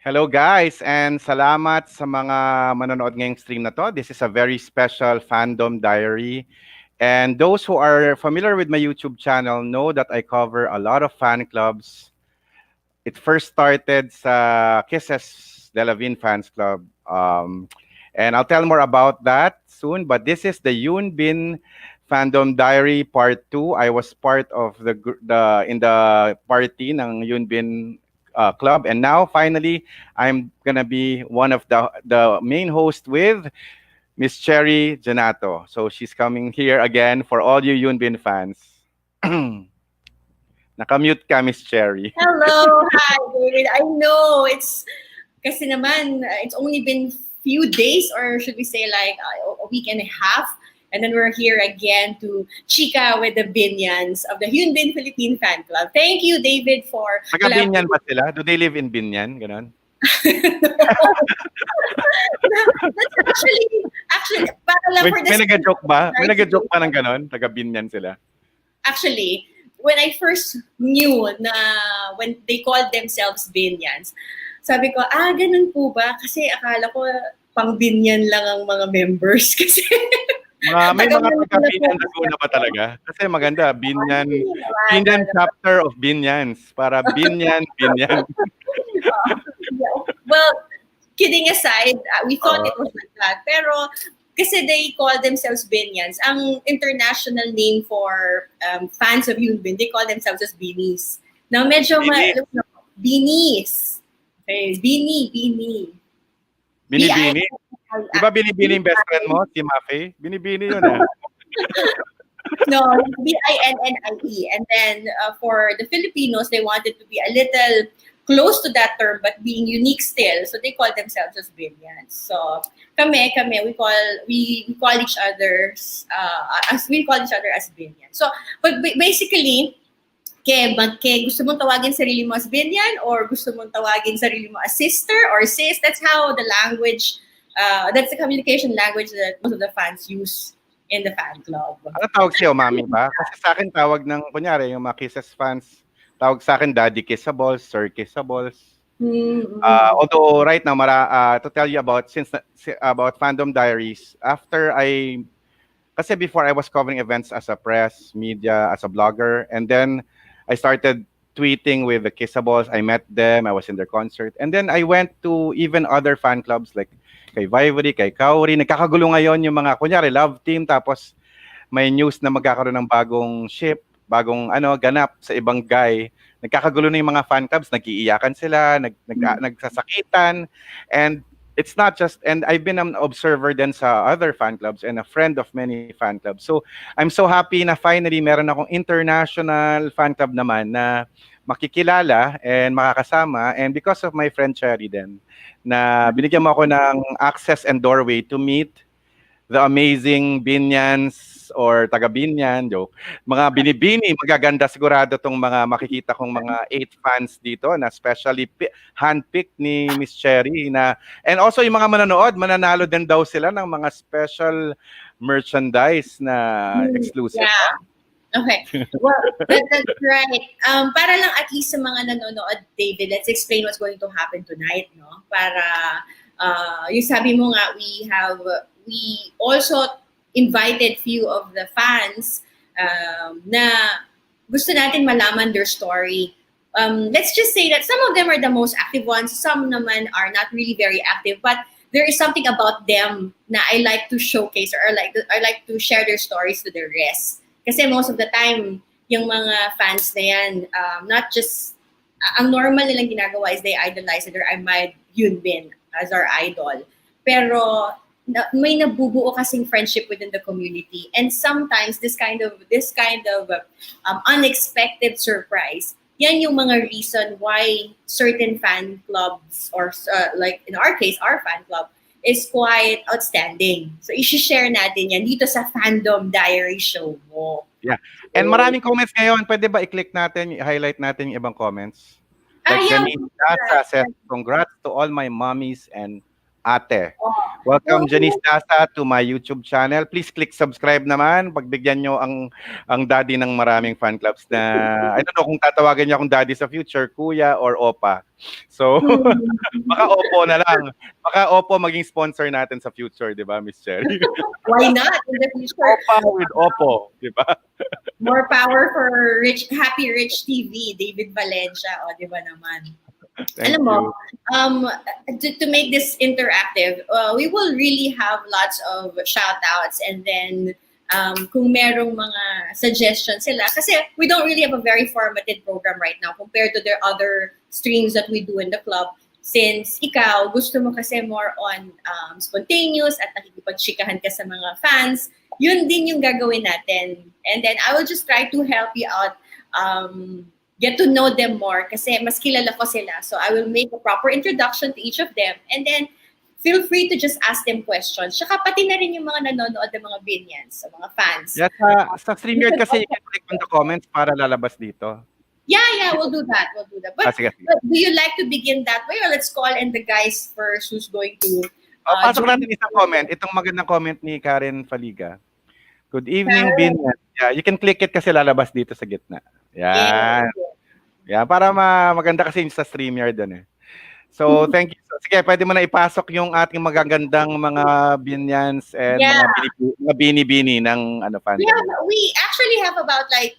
Hello guys, and salamat sa mga manonood ngayong stream na to. This is a very special fandom diary. And those who are familiar with my YouTube channel know that I cover a lot of fan clubs. It first started sa Kisses De La Vin Fans Club. And I'll tell more about that soon. But this is the Yoon Bin Fandom Diary Part 2. I was part of the in the party ng Yoon Bin club, and now finally I'm gonna be one of the main host with Miss Cherry Janato. So she's coming here again for all you Yoon Bin fans. Nakamute ka, Miss Cherry. Hello, hi, David. I know it's kasi naman it's only been few days, or should we say like a week and a half, and then we're here again to chika with the Binyans of the Hyun Bin Philippine Fan Club. Thank you, David, for Taga Binyan ba sila? Do they live in Binyan? Ganon? That's actually para lang Wait, for may this. nag-joke ba? May nag-joke ba ng ganon? Taga Binyan sila? Actually, when I first knew na when they called themselves Binyans, sabi ko, ganun po ba? Kasi akala ko pang Binyan lang ang mga members. Kasi May mga taga Binyan Laguna ba talaga? Kasi maganda, Binyan chapter of Binyans. Para Binyan. Well, kidding aside, we thought it was like that. Pero kasi they call themselves Binyans. Ang international name for fans of Yoon Bin, they call themselves as Beanies. Now, medyo Beanies. Okay, Bini. Binibini? Di ba binibini yung best friend mo, si Mafe? Binibini yun No, Binnie. And then for the Filipinos, they wanted to be a little close to that term, but being unique still. So they call themselves as Binyans. So kami, we call each other as Binyans. So, but basically, gusto mong tawagin sarili mo as Binyan, or gusto mong tawagin sarili mo as sister or sis. That's how the language, that's the communication language that most of the fans use in the fan club. Ano tawag sa'yo, mami ba? Kasi sa akin tawag ng, kunyari, yung mga Kisses fans, tawag sa akin Daddy Kissables, Sir Kissables. Although right now, to tell you about Fandom Diaries, kasi before I was covering events as a press, media, as a blogger, and then I started tweeting with the Kissables. I met them, I was in their concert, and then I went to even other fan clubs like kay Vivory, kay Kaori. Nagkakagulo ngayon yung mga, kunyari, love team, tapos may news na magkakaroon ng bagong ship, bagong ganap sa ibang guy. Nagkakagulo na yung mga fan clubs, nag-iiyakan sila, nagsasakitan, and it's not just, and I've been an observer then sa other fan clubs and a friend of many fan clubs. So I'm so happy na finally meron akong international fan club naman na makikilala and makakasama, and because of my friend Cherry then, na binigyan mo ako ng access and doorway to meet the amazing Binyans or taga-Binyan, joke. Mga binibini, magaganda sigurado tong mga makikita kong mga 8 fans dito na specially handpicked ni Miss Cherry na, and also yung mga mananalo din daw sila ng mga special merchandise na exclusive. Yeah. Okay. Well, that's right. Para lang at least sa mga nanonood, David, let's explain what's going to happen tonight, no? Para yung sabi mo nga, we also invited few of the fans na gusto natin malaman their story. Let's just say that some of them are the most active ones, some naman are not really very active, but there is something about them na I like to showcase, or I like to share their stories to the rest. Kasi most of the time, yung mga fans na yan, not just, ang normal nilang ginagawa is they idolize it, or I might Yoon Bin as our idol. Pero may nabubuo kasing friendship within the community, and sometimes this kind of unexpected surprise, yan yung mga reason why certain fan clubs, or like in our case, our fan club is quite outstanding. So i-share natin yan dito sa Fandom Diary show mo. Yeah. And maraming comments ngayon. Pwede ba i-click natin, i-highlight natin yung ibang comments? Like Janine says, congrats to all my mommies and ate. Welcome Janice Daza to my YouTube channel. Please click subscribe naman. Pagbigyan nyo ang daddy ng maraming fan clubs na I don't know kung tatawagan niyo akong daddy sa future, kuya or opa. So, baka opo na lang. Baka opo maging sponsor natin sa future, di ba, Miss Cherry? Why not in the future? Opa with opo, di ba? More power for Happy Rich TV, David Valencia, o di ba naman? Thank Alam mo, you. to make this interactive, we will really have lots of shout-outs and then kung merong mga suggestions sila. Kasi we don't really have a very formatted program right now compared to their other streams that we do in the club. Since ikaw, gusto mo kasi more on spontaneous at nakikipagchikahan ka sa mga fans, yun din yung gagawin natin. And then I will just try to help you out get to know them more kasi mas kilala ko sila. So I will make a proper introduction to each of them and then feel free to just ask them questions. Tsaka pati na rin yung mga nanonood ng mga Binyans, sa mga fans. Yeah, sa StreamYard kasi you can click on the comments para lalabas dito. Yeah, we'll do that. But, sige. but do you like to begin that way or let's call in the guys first who's going to... pasok natin isang comment. Itong magandang comment ni Karen Faliga. Good evening, Binyan. Yeah, you can click it kasi lalabas dito sa gitna. Yan. Yeah, para maganda kasi sa StreamYard doon eh. So, thank you. Sige, pwede mo na ipasok yung ating magagandang mga Binyans and mga bini-bini ng fan. Yeah, we actually have about like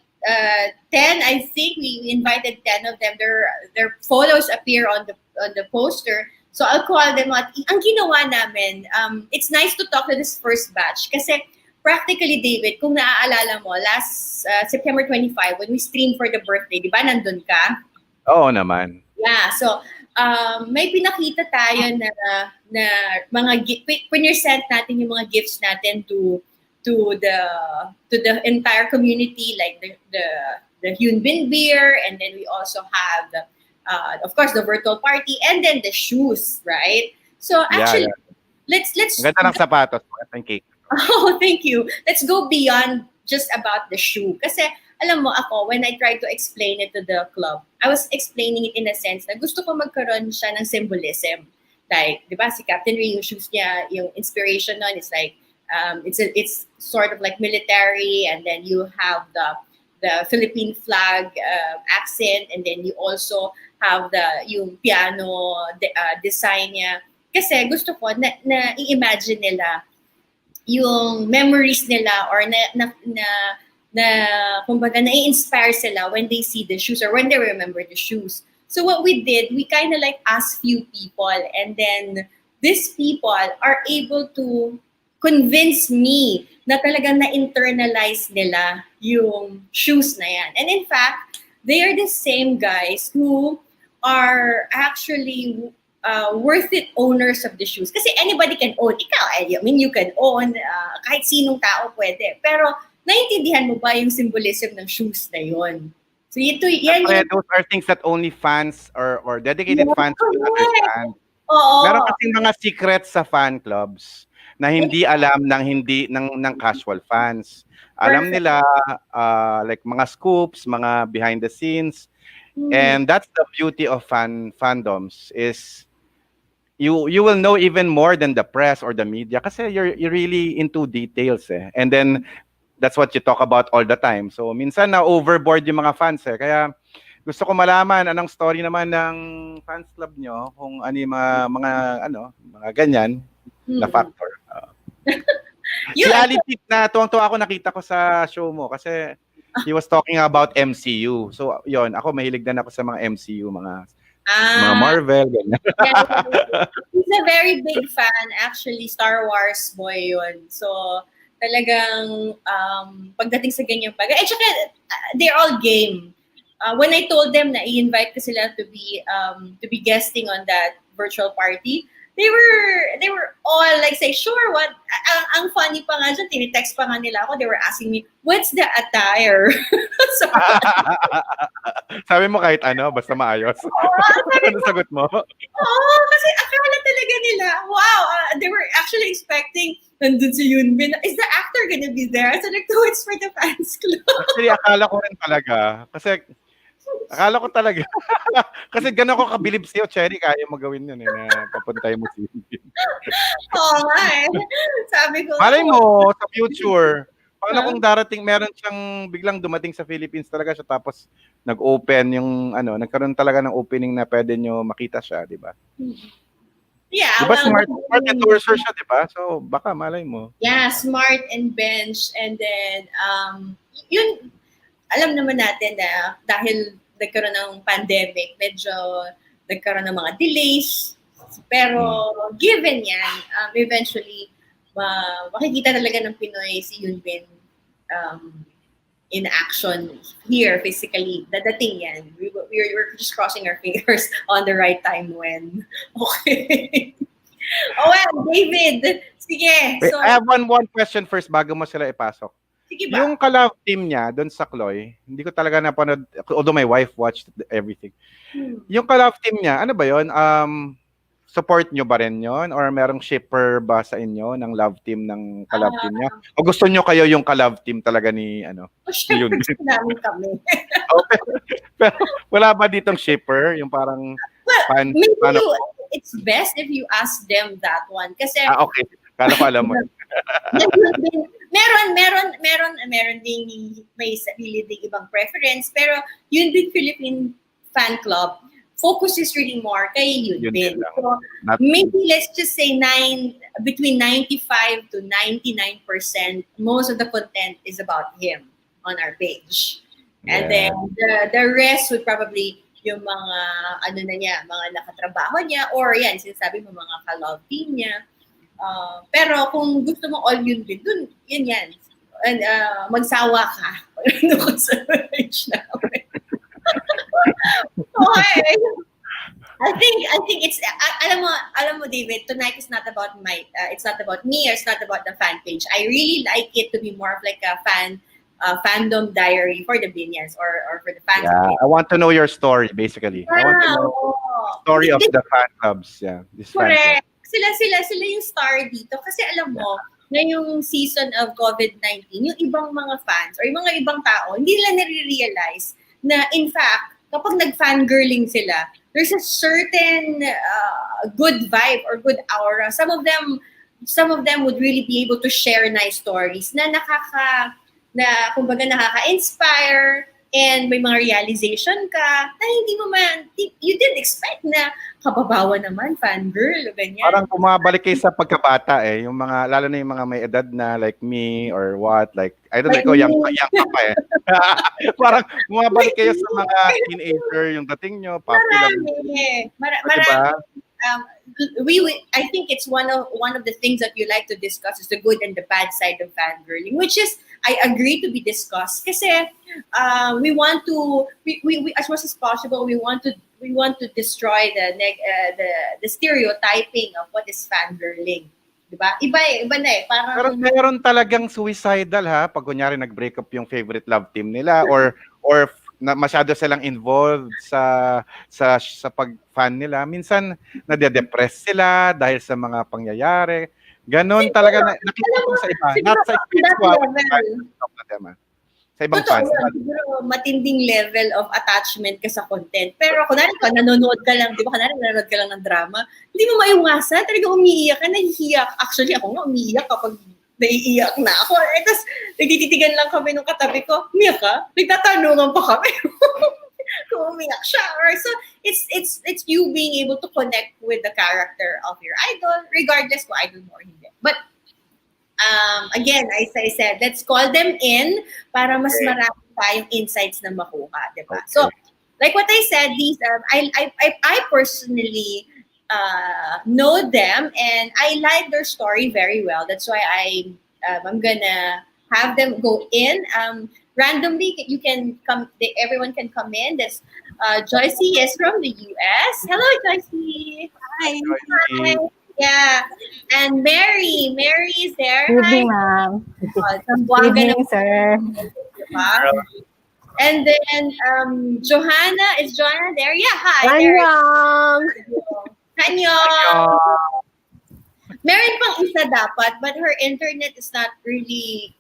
10. I think we invited 10 of them. Their photos appear on the poster. So I'll call them out. Ang ginawa namin, it's nice to talk to this first batch kasi practically, David, kung naaalala mo, last September 25, when we streamed for the birthday, di ba, nandun ka? Oo naman. Yeah, so may pinakita tayo na mga pinresent natin yung mga gifts natin to the entire community, like the Hyun Bin beer, and then we also have of course the virtual party, and then the shoes, right? So actually, let's. Ganda ng sapatos, magandang cake. Oh, thank you. Let's go beyond just about the shoe. Kasi alam mo ako, when I tried to explain it to the club, I was explaining it in a sense na gusto ko magkaroon siya ng symbolism. Like, di ba, si Captain Ray, yung shoes niya, yung inspiration nun, it's like, it's sort of like military, and then you have the Philippine flag accent, and then you also have yung piano design niya. Kasi gusto ko na i-imagine nila yung memories nila or kumbaga na-inspire sila when they see the shoes or when they remember the shoes. So what we did, we kind of like asked few people, and then these people are able to convince me na talagang na-internalize nila yung shoes na yan. And in fact, they are the same guys who are actually worth it owners of the shoes. Kasi anybody can own. Ikaw, I mean, you can own. Kahit sinong tao pwede. Pero, naiintindihan mo ba yung symbolism ng shoes na yun? So, yan yung... Those are things that only fans or dedicated fans will understand. Oo. Meron kasing mga secrets sa fan clubs na hindi alam ng casual fans. Alam nila like mga scoops, mga behind the scenes. And that's the beauty of fandoms is you will know even more than the press or the media kasi you're really into details eh. And then that's what you talk about all the time. So minsan na overboard yung mga fans eh. Kaya gusto ko malaman anong story naman ng fans club nyo kung ano yung mga ganyan na factor. Si Ali Pete na tuwang-tuwa ako nakita ko sa show mo kasi he was talking about MCU. So yon, ako mahilig din ako sa mga MCU, mga Marvel, ganyan. Yeah, he's a very big fan, actually, Star Wars boy yun. So, talagang pagdating sa ganyang bagay, tsaka they're all game. When I told them na i-invite ko sila to be guesting on that virtual party, they were all like, say, sure, what? Ang funny pa nga dyan, tinitext pa nga nila ako, they were asking me, what's the attire? So, sabi mo kahit ano, basta maayos. Ano sagot mo? Oo, kasi akala talaga nila, wow, they were actually expecting, nandun si Hyun Bin, is the actor gonna be there? So like, no, it's for the fans club. Actually, akala ko rin talaga. Kasi Akala ko talaga. Kasi gano'n ko kabilib sa'yo, Cherry, kaya mo gawin yun na papuntay mo si Yunbin. Oo nga eh. Sabi ko, Malay mo, sa future, paano Huh? kung darating, meron siyang biglang dumating sa Philippines talaga siya, tapos nag-open yung, nagkaroon talaga ng opening na pwede nyo makita siya, di ba? Yeah, Di ba well, smart endorser siya, di ba? So, baka malay mo. yeah, smart and bench. And then, yun, alam naman natin na dahil nagkaroon ng pandemic, medyo nagkaroon ng mga delays. Pero given yan, eventually, makikita talaga ng Pinoy si Yunbin in action here physically. Dadating yan. We're just crossing our fingers on the right time when. Okay. Oh well, David. Sige. Wait, So, I have one question first bago mo sila ipasok. sige ba? Yung ka-love team niya doon sa Chloe, hindi ko talaga napanood, although my wife watched everything. Yung ka-love team niya, ano ba yon? Support nyo ba rin yon? Or merong shipper ba sa inyo ng love team ng ka-love team niya? O gusto nyo kayo yung ka-love team talaga ni, Sure, namin kami. Okay. Pero wala ba ditong shipper? Yung parang fan? Maybe Ano? it's best if you ask them that one. Kasi, Okay. Kala ko alam mo. meron ding may sarili ding ibang preference, pero yun din Philippine fan club focuses really more kay Yunbin. So maybe let's just say between 95 to 99%, most of the content is about him on our page. And then the rest would probably yung mga mga nakatrabaho niya, or yan, sinasabi mo mga ka-love team niya. Pero kung gusto mo all yun din, dun, yun yan. And magsawa ka. Ano ka sa page namin. Okay. I think it's alam mo David, tonight is not about it's not about me, or it's not about the fan page. I really like it to be more of like a fandom diary for the Binions or for the fans. Yeah, I want to know your story basically. I want to know the story of the fan clubs. Yeah, this correct. Sila yung star dito kasi alam mo, ngayong season of COVID-19, yung ibang mga fans or yung mga ibang tao, hindi nila nare-realize na in fact, kapag nag-fangirling sila, there's a certain good vibe or good aura. Some of them would really be able to share nice stories na kumbaga nakaka-inspire, and may mga realization ka na you didn't expect na kababawa naman, fangirl, o ganyan. Parang bumabalik kayo sa pagkabata yung mga, lalo na yung mga may edad na like me or what, like, I don't know, ikaw young pa pa Parang bumabalik kayo sa mga teenager, yung dating nyo, puppy lang. Marami. I think it's one of the things that you like to discuss is the good and the bad side of fangirling, which is I agree to be discussed kasi we want to we as much as possible we want to destroy the stereotyping of what is fangirling. Diba? Iba na parang pero meron talagang suicidal pag kunyari nag-break up yung favorite love team nila or na masyado silang involved sa pag-fan nila. Minsan nade-depress sila dahil sa mga pangyayari. Ganon talaga nakikita ko sa iba. Not sa experience ko. Sa ibang fans. Siguro matinding level of attachment ka sa content. Pero kunwari ka, nanonood ka lang, di ba? Kunwari nanonood ka lang ng drama, hindi mo maiwasan. Talaga umiiyak ka, nahihiyak. Actually, ako nga umiiyak kapag naiiyak na ako. Tapos, nagtititigan lang kami nung katabi ko, umiyak ka? Nagtatanungan pa kami. Kung umiyak siya. So, it's you being able to connect with the character of your idol, regardless kung idol mo or hindi. But, again, as I said, let's call them in para mas marami tayong insights na makuha, di ba? So, like what I said, these I personally know them and I like their story very well. That's why I'm gonna have them go in. Randomly, you can come. Everyone can come in. This Joycey is from the US. Hello, Joycey. Hi. Hi. Yeah, and Mary is there. Good evening, ma'am. Good evening, sir. And then Johanna, is Johanna there? Yeah, hi. Annyeong. Annyeong. Meron pang isa dapat, but her internet is not really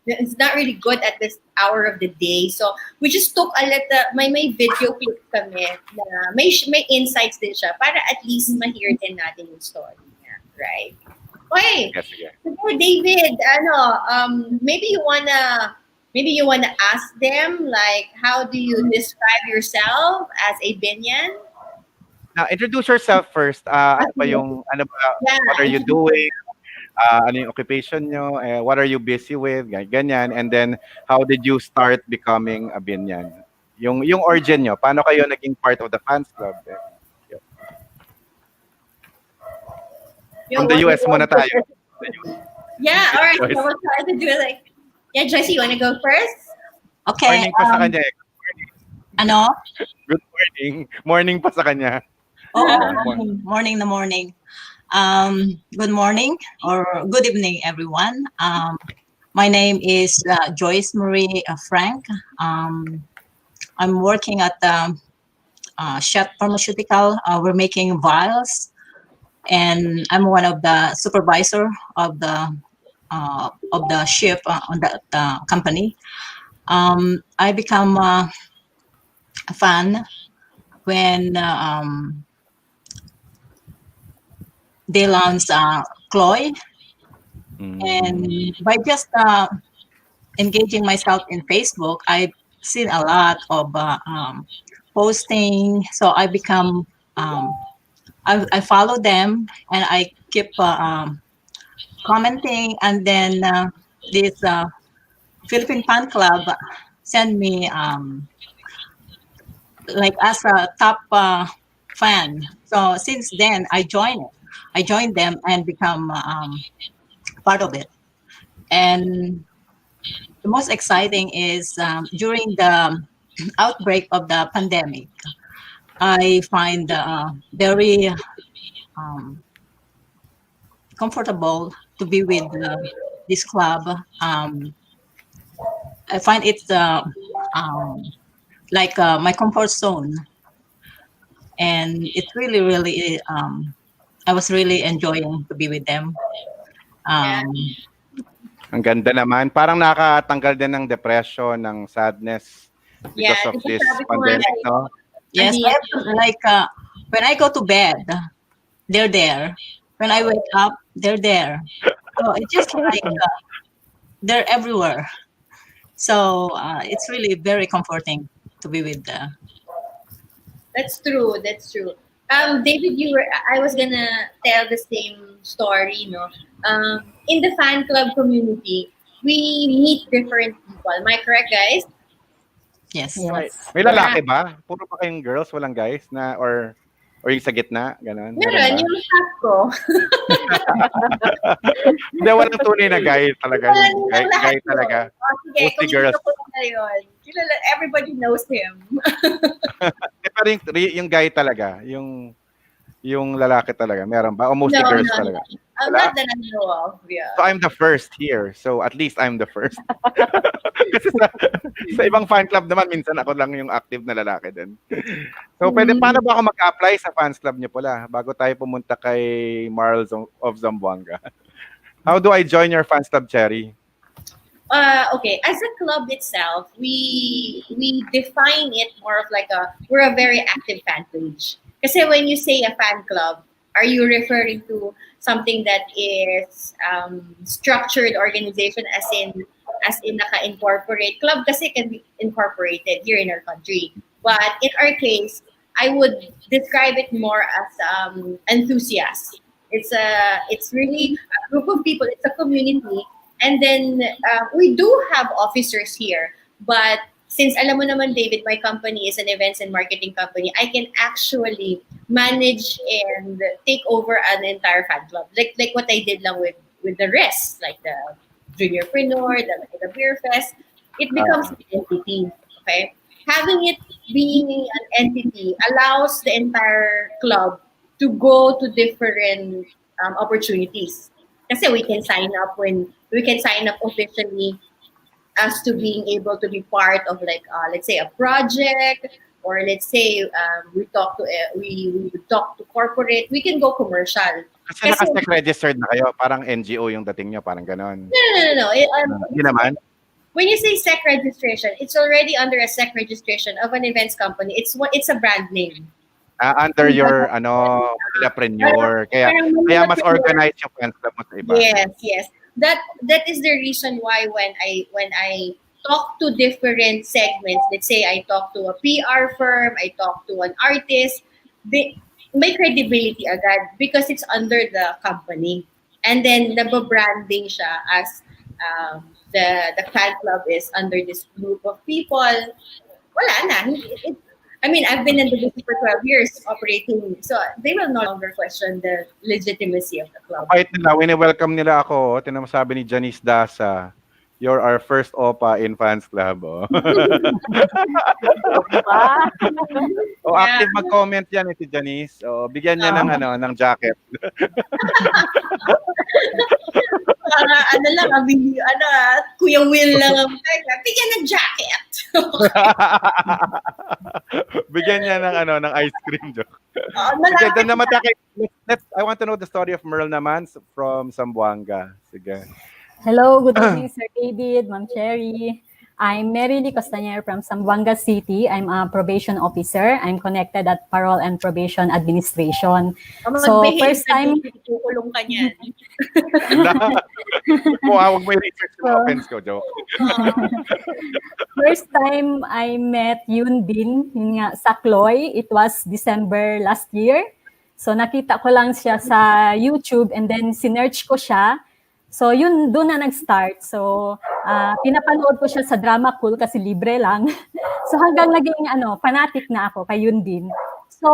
it's not really good at this hour of the day. So we just took a little, may video clip kami na may insights din siya para at least ma-hear din natin yung story niya, right? Okay. Yes, sige. So, David, maybe you wanna ask them like how do you describe yourself as a Binyan? Now, introduce yourself first. Ano ba yung, what are you doing? Ano yung occupation nyo? What are you busy with? Ganyan. And then, how did you start becoming a Binyan? Yung origin nyo, paano kayo naging part of the fans club? From the US muna tayo. Yeah, all right. So we'll try to do it like, yeah, Joyce, you want to go first? Okay. Morning pa sa kanya. Ano? Good morning. Morning pa sa kanya. Morning na morning. Good morning or good evening, everyone. My name is Joyce Marie Frank. I'm working at Shep Pharmaceutical. We're making vials, and I'm one of the supervisor of the ship on that company. I become a fan when they launched Chloe, and by just engaging myself in Facebook, I've seen a lot of posting. So I become, I follow them, and I keep commenting, and then this Philippine Fan Club sent me like as a top fan. So since then, I joined them and become part of it. And the most exciting is during the outbreak of the pandemic, I find very comfortable to be with this club. I find it like my comfort zone, and it really I was really enjoying to be with them. Ang ganda naman. Parang nakatanggal din ng depression, ng sadness because of this pandemic, no? Yes, like when I go to bed, they're there. When I wake up, they're there. So it's just like they're everywhere. So it's really very comforting to be with. That's true. David, I was gonna tell the same story, no? In the fan club community, we meet different people. Am I correct, guys? Yes. Right. May lalaki ba? Puro pa kayong girls, walang guys na or yung sa gitna, ganun. Meron, yung staff ko. Hindi, walang tunay na guy talaga. Guy talaga. Sige, Mostly girls. ko na yun. Everybody knows him. Pero yung guy talaga, yung lalaki talaga, meron ba? O mostly girls talaga? Not that I know of, yeah. So I'm the first here. So at least I'm the first. Kasi sa ibang fan club naman, minsan ako lang yung active na lalaki din. So paano ba ako mag-apply sa fans club niyo pala bago tayo pumunta kay Marl of Zamboanga? How do I join your fans club, Cherry? Okay, as a club itself, we define it more of like we're a very active fan page. Kasi when you say a fan club, are you referring to something that is structured organization as in naka-incorporate? Club kasi can be incorporated here in our country. But in our case, I would describe it more as enthusiasts. It's really a group of people, it's a community. And then we do have officers here, but since alam mo naman, David, my company is an events and marketing company, I can actually manage and take over an entire fan club. Like what I did lang with the rest, like the Juniorpreneur, the Beer Fest. It becomes an entity, okay? Having it being an entity allows the entire club to go to different opportunities. Kasi we can sign up officially as to being able to be part of like let's say a project, or let's say we talk to corporate, we can go commercial. Kasi naka-registered na kayo, parang NGO yung dating nyo, parang ganon. No. Hindi naman? when you say SEC registration, it's already under a SEC registration of an events company. It's a brand name. Under your Manilapreneur. Kaya mas organized yung fans club mo sa iba. Yes. That is the reason why when I talk to different segments, let's say I talk to a PR firm, I talk to an artist, may credibility agad because it's under the company. And then nabo-branding siya as the fan club is under this group of people. Wala na. I've been in the business for 12 years operating, so they will no longer question the legitimacy of the club. Kahit nila, wini-welcome nila ako, sabi ni Janice Dasa, you're our first OPA in fans club. Active mag-comment yan si Janice. Bigyan niya ng jacket. Kuya Will lang ang bigyan ng jacket. Bigyan niya ng ice cream joke. I want to know the story of Merl naman from Zamboanga. Sige. Hello, good evening, Sir David, Ma'am Cherry. I'm Merily Costañer from Zamboanga City. I'm a probation officer. I'm connected at Parole and Probation Administration. So, first time... Kukulong ka niyan. Huwag mo i-research yung offense ko, joke. First time I met Yun Bin sa Cloy. It was December last year. So, nakita ko lang siya sa YouTube and then sinearch ko siya. So, yun, doon na nag-start. So, pinapanood ko siya sa Drama Cool kasi libre lang. So, hanggang naging, fanatic na ako kay Yun Bin. So,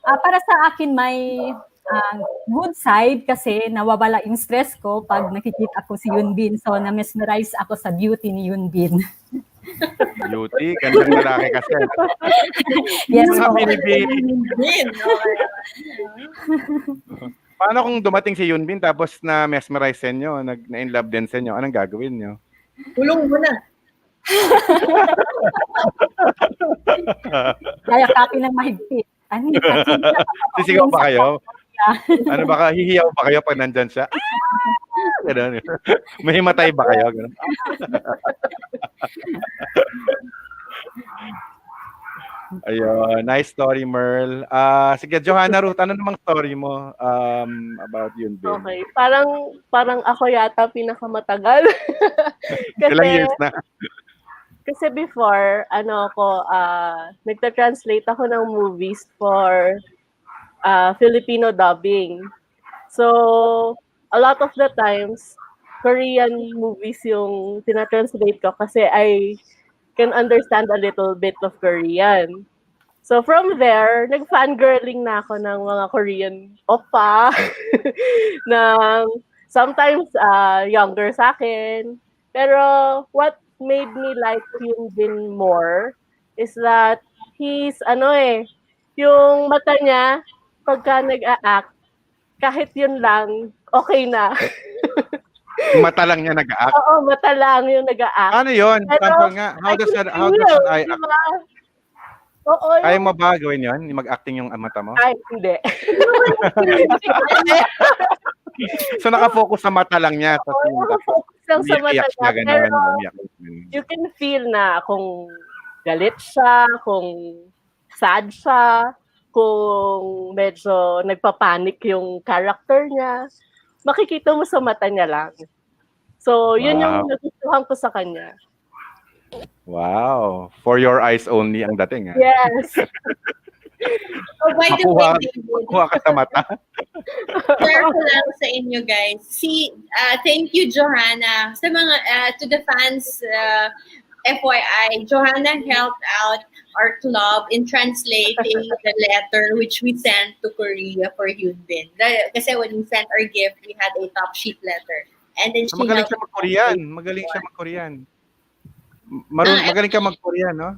para sa akin, may good side kasi nawawala yung stress ko pag nakikita ko si Yun Bin. So, na-mesmerize ako sa beauty ni Yun Bin. Beauty? Gandang lalaki kasi. Yes, mga po. binibig. Paano kung dumating si Yunbin tapos na-mesmerize sa inyo, na-in-love din sa inyo, anong gagawin nyo? Kulong mo na. Kaya copy ng mahigpit. Sisigaw ba kayo? Ano ba, hihiyaw ba kayo pag nandyan siya? Ganun. May himatay ba kayo? Ganun. Ayun, nice story, Merl. Sige, Johanna Ruth, ano namang story mo about Yunbin? Okay, parang ako yata pinakamatagal. Ilang years na? Kasi before, nagta-translate ako ng movies for Filipino dubbing. So, a lot of the times, Korean movies yung tina-translate ko kasi I can understand a little bit of Korean. So from there, nag-fangirling na ako ng mga Korean oppa ng sometimes younger sa akin. Pero what made me like him din more is that he's yung mata niya pagka nag-a-act, kahit yun lang, okay na. Mata lang niya nag-a-act? Oo, mata lang yung nag-a-act. Ano yun? Sample nga. How does an eye act? Oo. Kaya mo ba gawin yun? Mag-acting yung mata mo? Ay, hindi. So nakafocus sa mata lang niya. Oo, nakafocus lang sa mata niya. Pero you can feel na kung galit siya, kung sad siya, kung medyo nagpapanik yung character niya. Makikita mo sa mata niya lang. So, yun yung nagustuhan ko sa kanya. Wow. For your eyes only ang dating. Yes. By the way, makuha ka sa mata. share ko lang sa inyo guys. Thank you, Johanna. Sa mga, to the fans, FYI, Johanna helped out our club in translating the letter which we sent to Korea for Yunbin. Kasi when we sent our gift, we had a top sheet letter. And then she magaling siya mag-Korean. Magaling siya mag-Korean. Magaling ka mag-Korean, no?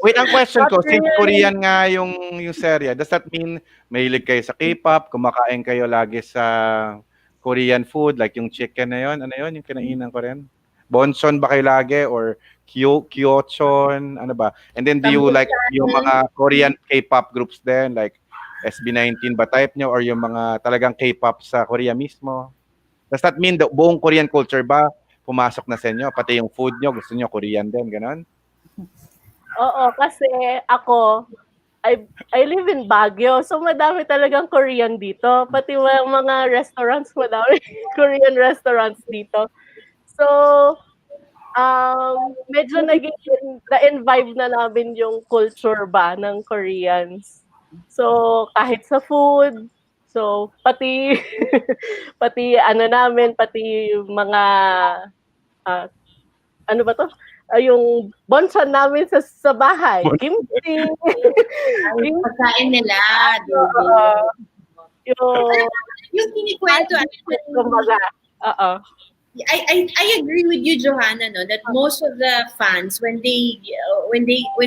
Wait, ang question ko, since Korean nga yung serya, does that mean mahilig kayo sa K-pop, kumakain kayo lagi sa Korean food, like yung chicken na yun? Ano yun? Yung kinainan ko rin? Bonchon ba kayo lagi? Or Kyochon? Ano ba? And then do you like yung mga Korean K-pop groups din? Like SB19 ba type nyo? Or yung mga talagang K-pop sa Korea mismo? Does that mean the buong Korean culture ba pumasok na sa inyo? Pati yung food nyo, gusto nyo Korean din, ganon? Oo, kasi ako, I live in Baguio, so madami talagang Korean dito. Pati mga restaurants, madami Korean restaurants dito. So, medyo naging na-imbibe na namin yung culture ba ng Koreans. So, kahit sa food, so pati pati ano namin, pati yung mga ano ba to? Yung bonsan namin sa bahay, kimchi. Yung pagkain nila, yung kinikwento, kumbaga, oo. I agree with you, Johanna, no, that most of the fans, when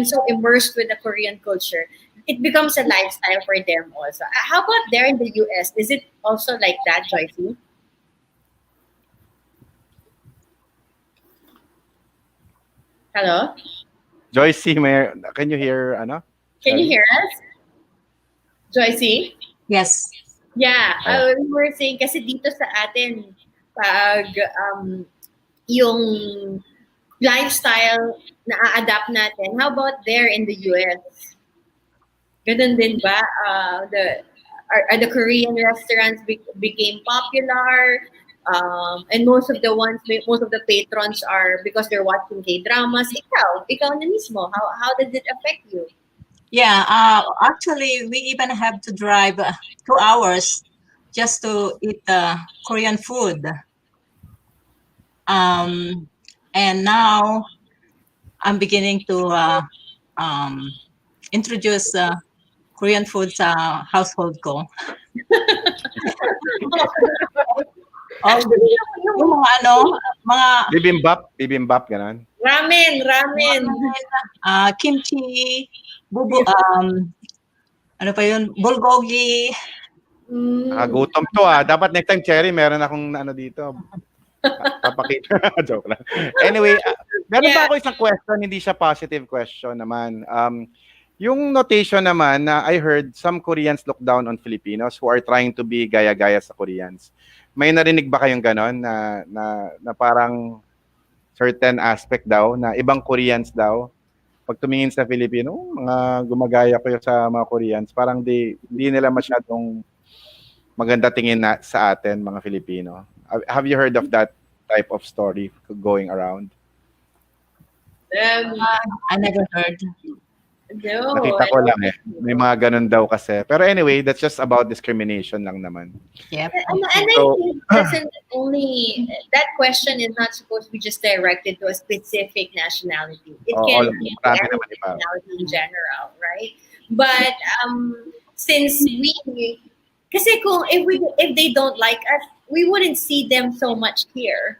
so immersed with the Korean culture, it becomes a lifestyle for them also. How about there in the US? Is it also like that, Joycey? Hello? Joycey, can you hear, ano? Can you hear us? Joycey? Yes. Yeah, we were saying kasi dito sa atin, pag yung lifestyle na a-adapt natin, how about there in the US? Ganun din ba? The Korean restaurants became popular, and most of the patrons are because they're watching K-dramas. Ikaw na mismo, how did it affect you? Yeah, actually, we even have to drive 2 hours just to eat Korean food. And now I'm beginning to introduce Korean food sa household ko. Yung mga Bibimbap, ganon. Ramen. Kimchi, ano pa yun, bulgogi. Gutom to Dapat next time, Cherry, meron akong dito. Papakita. Joke lang. Anyway, meron pa ako isang question, hindi siya positive question naman. Yung notation naman na I heard some Koreans look down on Filipinos who are trying to be gaya-gaya sa Koreans. May narinig ba kayong ganon na parang certain aspect daw na ibang Koreans daw pag tumingin sa Filipino, mga gumagaya ko sa mga Koreans, parang hindi nila masyadong maganda tingin sa atin, mga Filipino. Have you heard of that type of story going around? I never heard. No, Nakita ko lang may mga ganun daw kasi. Pero anyway, that's just about discrimination lang naman. Yep. And I think that question is not supposed to be just directed to a specific nationality. It can be every nationality in general, right? But since kasi if they don't like us, we wouldn't see them so much here.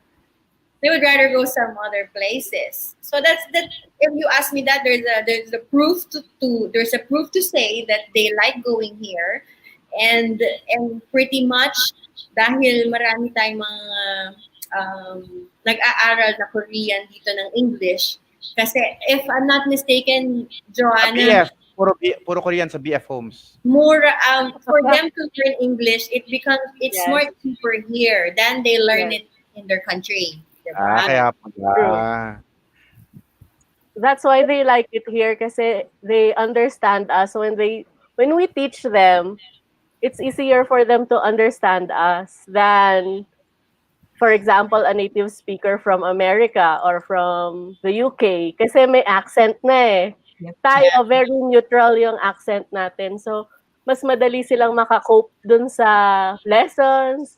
They would rather go some other places. So that's that. If you ask me that, there's a proof to say that they like going here, and pretty much dahil marami tayong mga nag-aaral na Korean dito ng English. Kasi if I'm not mistaken, Joanna, puro Korean sa BF Homes. More for them to learn English, it's more cheaper here than they learn it in their country. Kaya pala. That's why they like it here kasi they understand us. When we teach them, it's easier for them to understand us than, for example, a native speaker from America or from the UK. Kasi may accent na Tayo, very neutral yung accent natin. So, mas madali silang makakope dun sa lessons.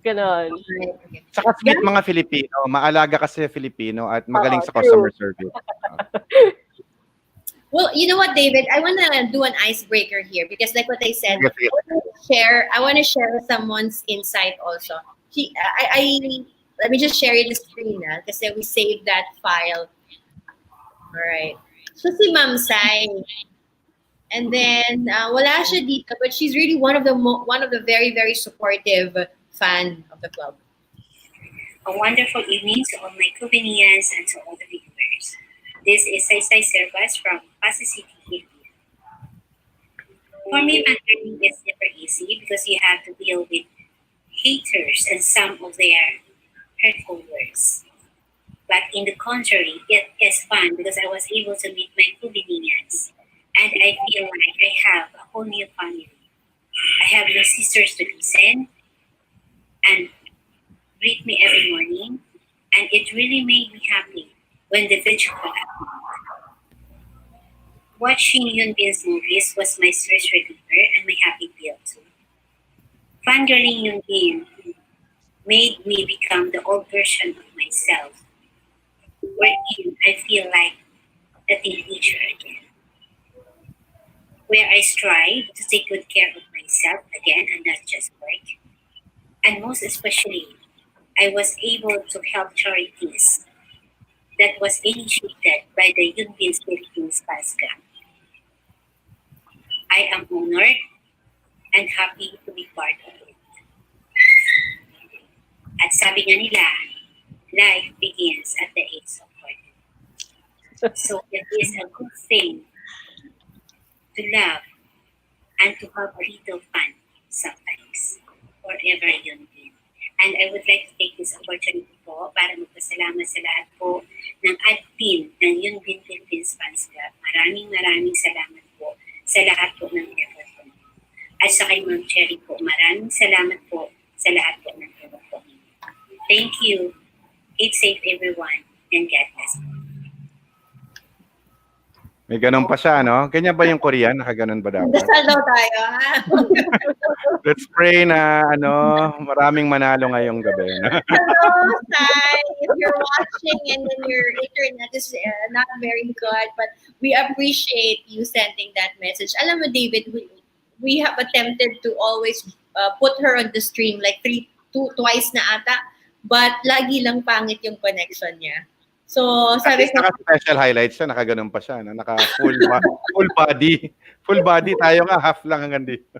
Ganon. Saka sweet mga Filipino. Maalaga kasi Filipino at magaling sa customer service. Well, you know what, David? I want to do an icebreaker here because, like what I said, I want to share someone's insight also. Let me just share the screen because we saved that file. All right. So si Ma'am Sai, and then wala siya dito, but she's really one of the very, very supportive fan of the club. A wonderful evening to all my Cubanians and to all the viewers. This is Saysay Servas from Pasay City, Philippines. For me, mentoring is never easy because you have to deal with haters and some of their hurtful words. But in the contrary, it is fun because I was able to meet my Kubinians. And I feel like I have a whole new family. I have my sisters to listen and greet me every morning. And it really made me happy when the video call happened. Watching Yunbin's movies was my stress reliever and my happy pill too. Fangirling Yunbin made me become the old version of myself, wherein I feel like a teenager again, where I strive to take good care of myself again and not just work. And most especially, I was able to help charities that was initiated by the Yunbin Philippines Pasca. I am honored and happy to be part of it. At sabi nga nila, life begins at the age of 40. So it is a good thing to love and to have a little fun sometimes, wherever yun din. And I would like to take this opportunity po para magpasalamat sa lahat po ng admin ng Yunbin Philippines Fans Club. Maraming salamat po sa lahat po ng effort po. At sa kay Ma'am Cherry po, maraming salamat po sa lahat po ng effort po. Thank you. Keep safe everyone and God bless. May ganun pa siya, no? Ganyan ba yung Korean? Nakaganon ba dapat? Dasal daw tayo, ha? Let's pray na, maraming manalo ngayong gabi. Hello, Sai. If you're watching and then your internet is not very good, but we appreciate you sending that message. Alam mo, David, we have attempted to always put her on the stream like twice na ata, but lagi lang pangit yung connection niya. So, sabi ko, naka-special highlights siya, nakaganon pa siya, no? Naka full body. Full body, tayo nga, half lang hanggang dito.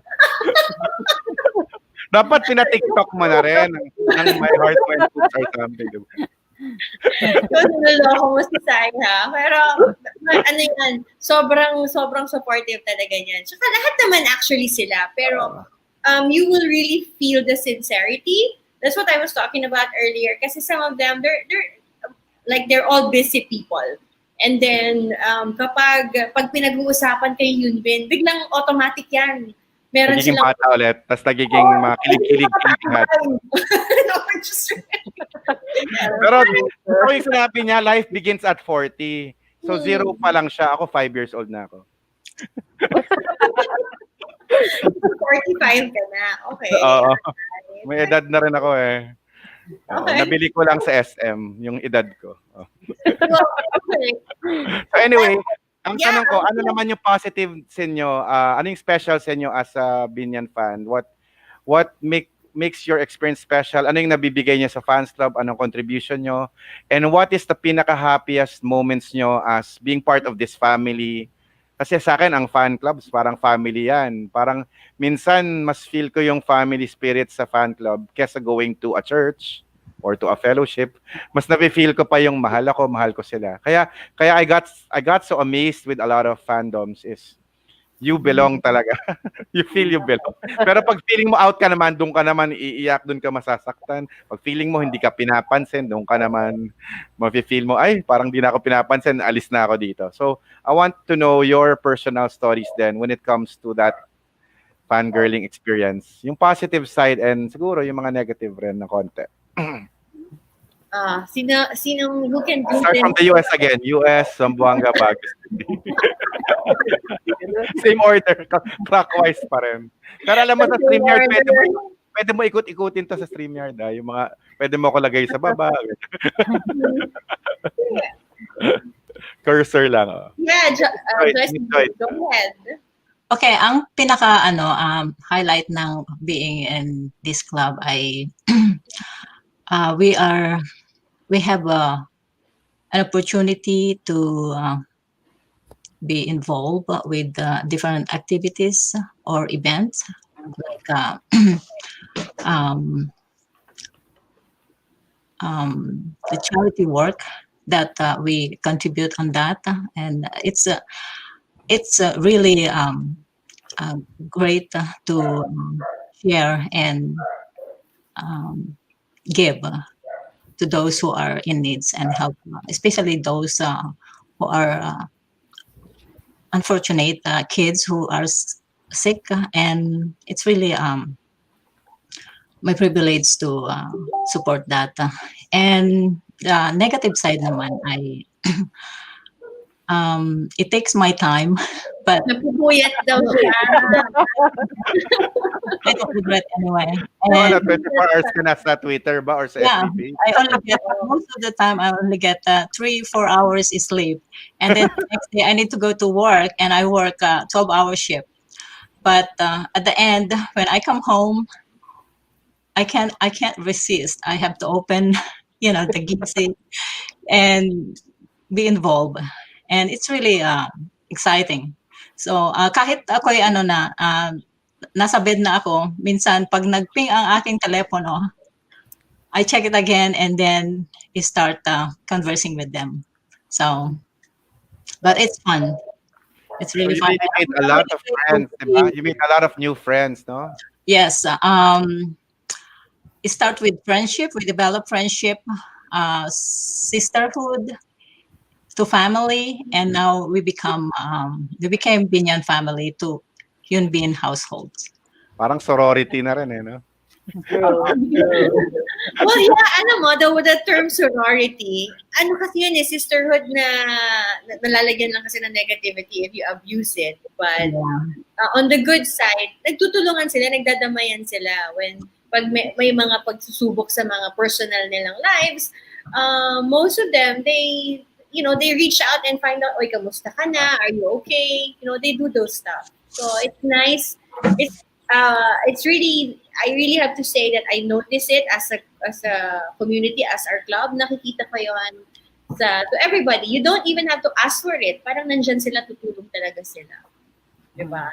Dapat pina-TikTok mo na rin ng My Heart Went Boots or something. niloloko mo si Sai, ha? Pero, ano yan, sobrang supportive talaga niyan. Tsaka lahat naman actually sila. Pero, you will really feel the sincerity. That's what I was talking about earlier. Kasi some of them, they're all busy people. And then, pag pinag-uusapan kay Yunbin, biglang automatic yan. Meron nagiging silang... bata ulit, tapos nagiging makilig-kilig. Pero yung sinabi niya, life begins at 40. So, 0 pa lang siya. Ako, 5 years old na ako. 45 ka na. Okay. Oo. May edad na rin ako eh. Okay. Nabili ko lang sa SM, yung edad ko. Okay. So anyway, ang tanong ko, ano naman yung positive sa inyo? Ano yung special sa inyo as a Binyan fan? What makes your experience special? Ano yung nabibigay niyo sa fans club? Anong contribution nyo? And what is the pinaka-happiest moments nyo as being part of this family? Kasi sa akin, ang fan clubs, parang family yan. Parang minsan, mas feel ko yung family spirit sa fan club kesa going to a church or to a fellowship. Mas nafe-feel ko pa yung mahal ko sila. Kaya I got so amazed with a lot of fandoms is you belong talaga. You feel you belong. Pero pag feeling mo out ka naman, doon ka naman iiyak, doon ka masasaktan. Pag feeling mo hindi ka pinapansin, doon ka naman mafe-feel mo, ay, parang di na ako pinapansin, alis na ako dito. So, I want to know your personal stories then when it comes to that fangirling experience. Yung positive side and siguro yung mga negative rin na konti. Who can do Start from the US again. US, Zamboanga, Baguio. Same order. Clockwise pa rin. Pero alam mo sa StreamYard, pwede mo ikot-ikutin to sa StreamYard. Yung mga, pwede mo ko lagay sa baba. Cursor lang. Yeah, Joyce, go ahead. Okay, ang pinaka highlight ng being in this club ay we have an opportunity to be involved with different activities or events like the charity work that we contribute on that, and it's really great to share and give to those who are in needs and help, especially those who are unfortunate kids who are sick. And it's really my privilege to support that. And the negative side naman, it takes my time, but Napupuyat daw siya. I don't regret anyway. Ano, And 24 hours ka na sa Twitter ba or sa yeah, FB? I only get most of the time. I only get 3-4 hours sleep, and then the next day I need to go to work, and I work 12-hour shift. But at the end, when I come home, I can't resist. I have to open, the Gipsy and be involved, and it's really exciting. So kahit ako'y nasa bed na ako, minsan pag nagping ang aking telepono, I check it again and then I start conversing with them. So, but it's fun. It's So really you fun. made a lot of friends, diba? You made a lot of new friends, no? Yes. It start with friendship. We develop friendship, sisterhood, to family, and now we became Binyan family to Yun Bin households. Parang sorority na rin eh, no? True. Well, yeah, the term sorority, kasi yun sisterhood na nalalagyan lang kasi ng negativity if you abuse it. But on the good side, nagtutulungan sila, nagdadamayan sila pag may mga pagsusubok sa mga personal nilang lives. Most of them, they reach out and find out, oy, kamusta ka na? Are you okay? They do those stuff. So it's nice. It's really, I really have to say that I notice it as a community, as our club. Nakikita ko yun to everybody. You don't even have to ask for it. Parang nandyan sila, tutulong talaga sila. Diba?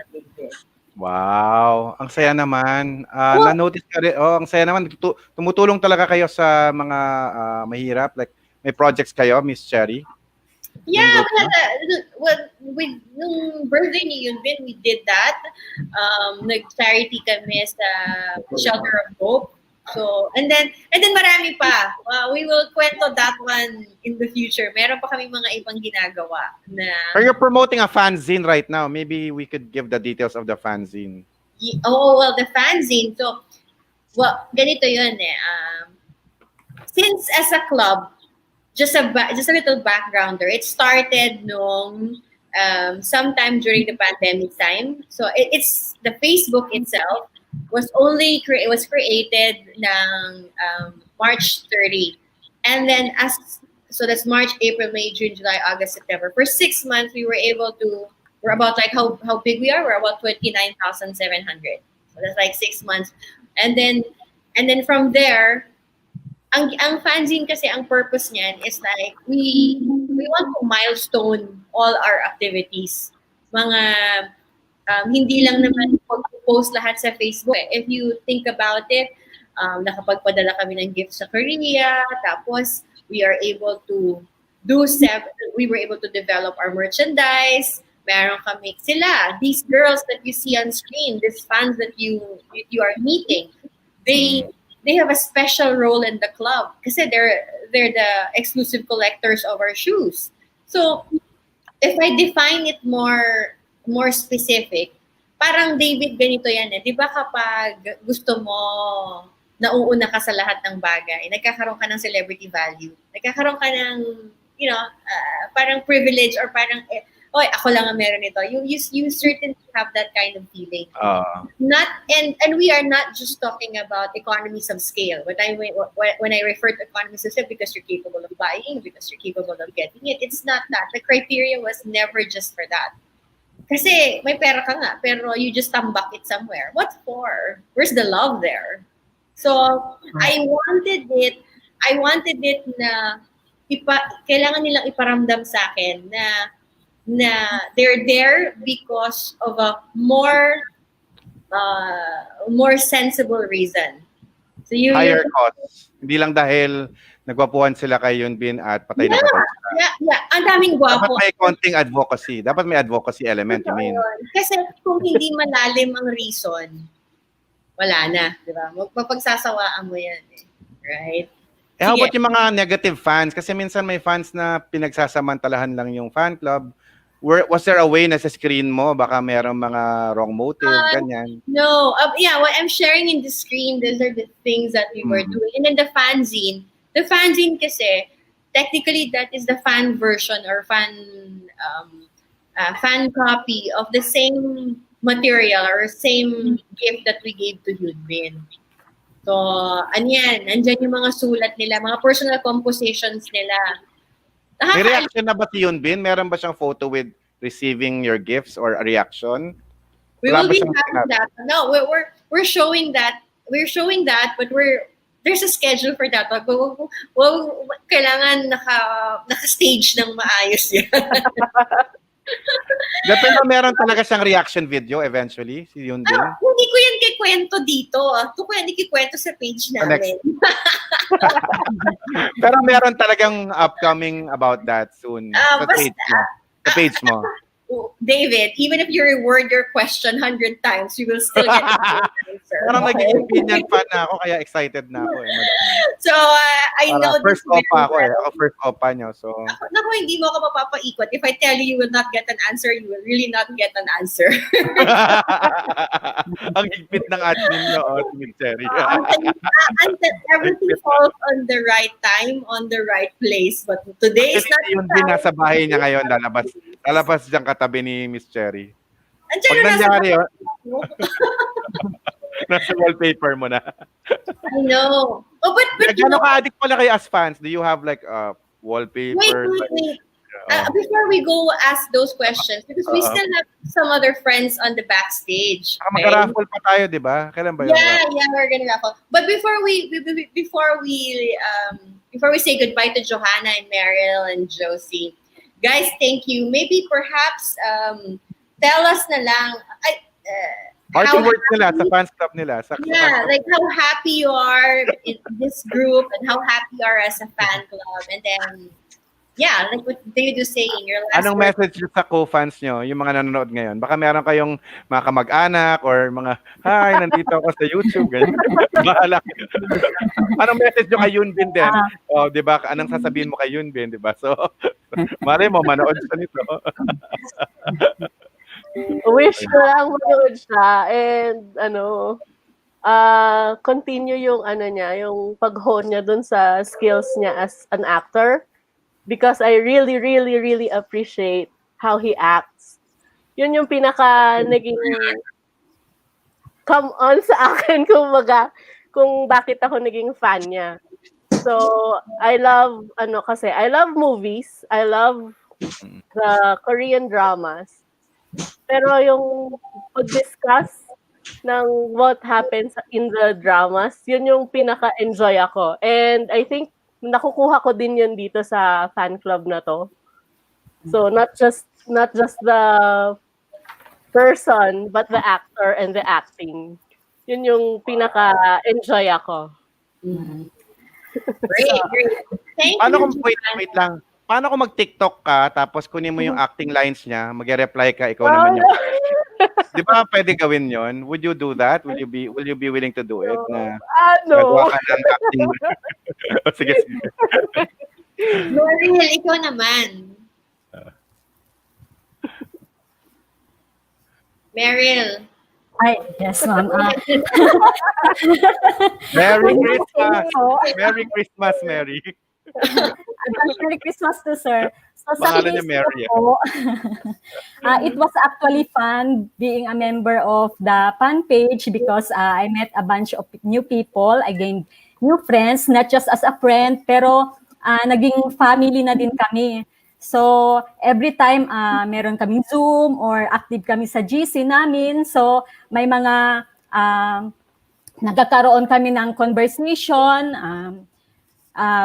Wow, ang saya naman. Na-notice ka rin, ang saya naman. Tumutulong talaga kayo sa mga mahirap. Like, may projects kayo, Miss Cherry? Yeah, nung birthday ni Yun Bin, we did that. Nag-charity kami sa Shelter of Hope. So, and then marami pa. We will kwento that one in the future. Meron pa kami mga ibang ginagawa na... Are you promoting a fanzine right now? Maybe we could give the details of the fanzine. Well, the fanzine. So, ganito yun eh. Since as a club, just a little backgrounder. It started nung sometime during the pandemic time. So it's the Facebook itself was created ng March 30, and then so that's March, April, May, June, July, August, September. For 6 months, we're about like how big we are. We're about 29,700. So that's like 6 months, and then from there. Ang fanzine kasi, ang purpose niyan is like we want to milestone all our activities. Mga hindi lang naman pag-post lahat sa Facebook. If you think about it, nakapagpadala kami ng gifts sa Korea, tapos we were able to develop our merchandise. Meron kami these girls that you see on screen, these fans that you are meeting, they have a special role in the club kasi they're the exclusive collectors of our shoes. So if I define it more specific, parang David, ganito yan eh. Di ba kapag gusto mo nauuna ka sa lahat ng bagay, nagkakaroon ka ng celebrity value, nagkakaroon ka ng parang privilege or parang oy, ako lang ang meron nito. You certainly have that kind of feeling. And we are not just talking about economies of scale. When I refer to economies of scale, because you're capable of buying, because you're capable of getting it, it's not that. The criteria was never just for that. Kasi may pera ka nga, pero you just tambak it somewhere. What for? Where's the love there? So I wanted it na kailangan nilang iparamdam sa akin na they're there because of a more sensible reason. So Higher costs. Hindi lang dahil nagwapuhan sila kay Yun Bin at patay na patay sila. Yeah. Ang daming gwapo. Dapat may konting advocacy. Dapat may advocacy element, you mean? Kasi kung hindi malalim ang reason, wala na, di ba? Mapagsasawaan mo yan, eh. Right? How Sige. about yung mga negative fans? Kasi minsan may fans na pinagsasamantalahan lang yung fan club. Was there a way na sa screen mo, baka merong mga wrong motive, ganyan? No, yeah, what I'm sharing in the screen, those are the things that we were doing. And then the fanzine kasi, technically that is the fan version or fan copy of the same material or same gift that we gave to Yudbin. So, andyan yung mga sulat nila, mga personal compositions nila. May reaction na ba si Yunbin? Meron ba siyang photo with receiving your gifts or a reaction? We Wala will ba be siyang having that. No, we're showing that. We're showing that, but there's a schedule for that. Kailangan naka-stage ng maayos yan. Pero meron talaga siyang reaction video eventually, si Yunbin? Hindi ko yan kikwento dito. Ito ko yan ikikwento sa page namin. Pero meron talagang upcoming about that soon. Sa page mo. David, even if you reword your question 100 times, you will still get the answer. Parang naging opinion fan na ako, kaya excited na ako. So, I know first opa ako eh. Ako first opa nyo. So. Naku, hindi mo ako mapapaikot. If I tell you will not get an answer, you will really not get an answer. Ang higpit ng admin nyo, si Cherry. Until everything falls on the right time, on the right place. But today is not the Yun time. din nasa bahay niya ngayon, lalabas diyang katabi ni Miss Cherry. Andiyan Pag na nangyari yun, nasa wallpaper mo na. I know. Oh, but Gano'n ka-addict pala kayo as fans? Do you have like a wallpaper? wait. Before we go ask those questions, because we still have some other friends on the backstage. Okay? Mag-raffle pa tayo, di ba? Kailan ba yun? Yeah, we're gonna raffle. But before we say goodbye to Johanna and Meryl and Josie, guys, thank you. Maybe perhaps tell us na lang. Parting words nila sa fans club nila. Like how happy you are in this group and how happy you are as a fan club. And then, like what David was saying, your last Anong message sa co-fans nyo, yung mga nanonood ngayon? Baka meron kayong mga kamag-anak or mga, hi, nandito ako sa YouTube. Ganyan. Bahala. Anong message nyo kay Yunbin din? Di ba? Anong sasabihin mo kay Yunbin? Di ba? So, mali mo, manood siya nito. Wish ko lang manood siya and continue yung yung pag-hone niya dun sa skills niya as an actor. Because I really, really, really appreciate how he acts. Yun yung pinaka naging come on sa akin kung bakit ako naging fan niya. So, I love movies. I love the Korean dramas. Pero yung pag-discuss ng what happens in the dramas, yun yung pinaka-enjoy ako. And I think nakukuha ko din yun dito sa fan club na to. So not just the person, but the actor and the acting. Yun yung pinaka-enjoy ako. Great. Thank you. Wait lang. Paano kung mag-TikTok ka, tapos kunin mo yung acting lines niya, mag-reply ka, ikaw naman yung di ba pwede gawin yon? Would you do that? Will you be willing to do it? Gagawa ka ng acting. Sige. Meryl, ikaw naman. Meryl. Ay, yes, ma'am. Merry Christmas! Merry Christmas, Mary. Merry Christmas to sir. So, Pangalan niya Mary. It was actually fun being a member of the fan page because I met a bunch of new people. I gained new friends, not just as a friend, pero naging family na din kami. So, every time meron kaming Zoom or active kami sa GC namin, so may mga nagkakaroon kami ng conversation,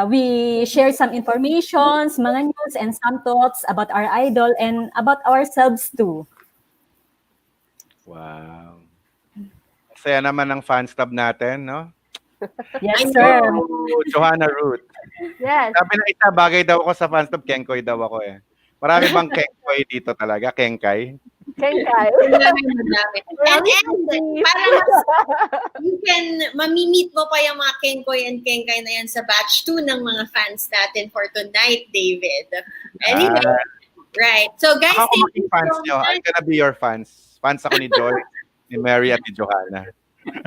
we share some informations, mga news, and some thoughts about our idol and about ourselves too. Wow. Saya naman ng fans club natin, no? Yes, sir. Johanna Ruth. Yes. Sabi na isa, bagay daw ako sa fans club, Kenkoy daw ako eh. Marami bang Kenkoy dito talaga? Kenkay? Kenkay. Madami. And para you can mamimit mo pa yung mga Kenkoy and Kenkay na yan sa batch 2 ng mga fans natin for tonight, David. Anyway, right. So guys, Ako thank maging you fans so nyo. I'm much. gonna be your fans. Fans ako ni Joy, ni Mary at ni Johanna.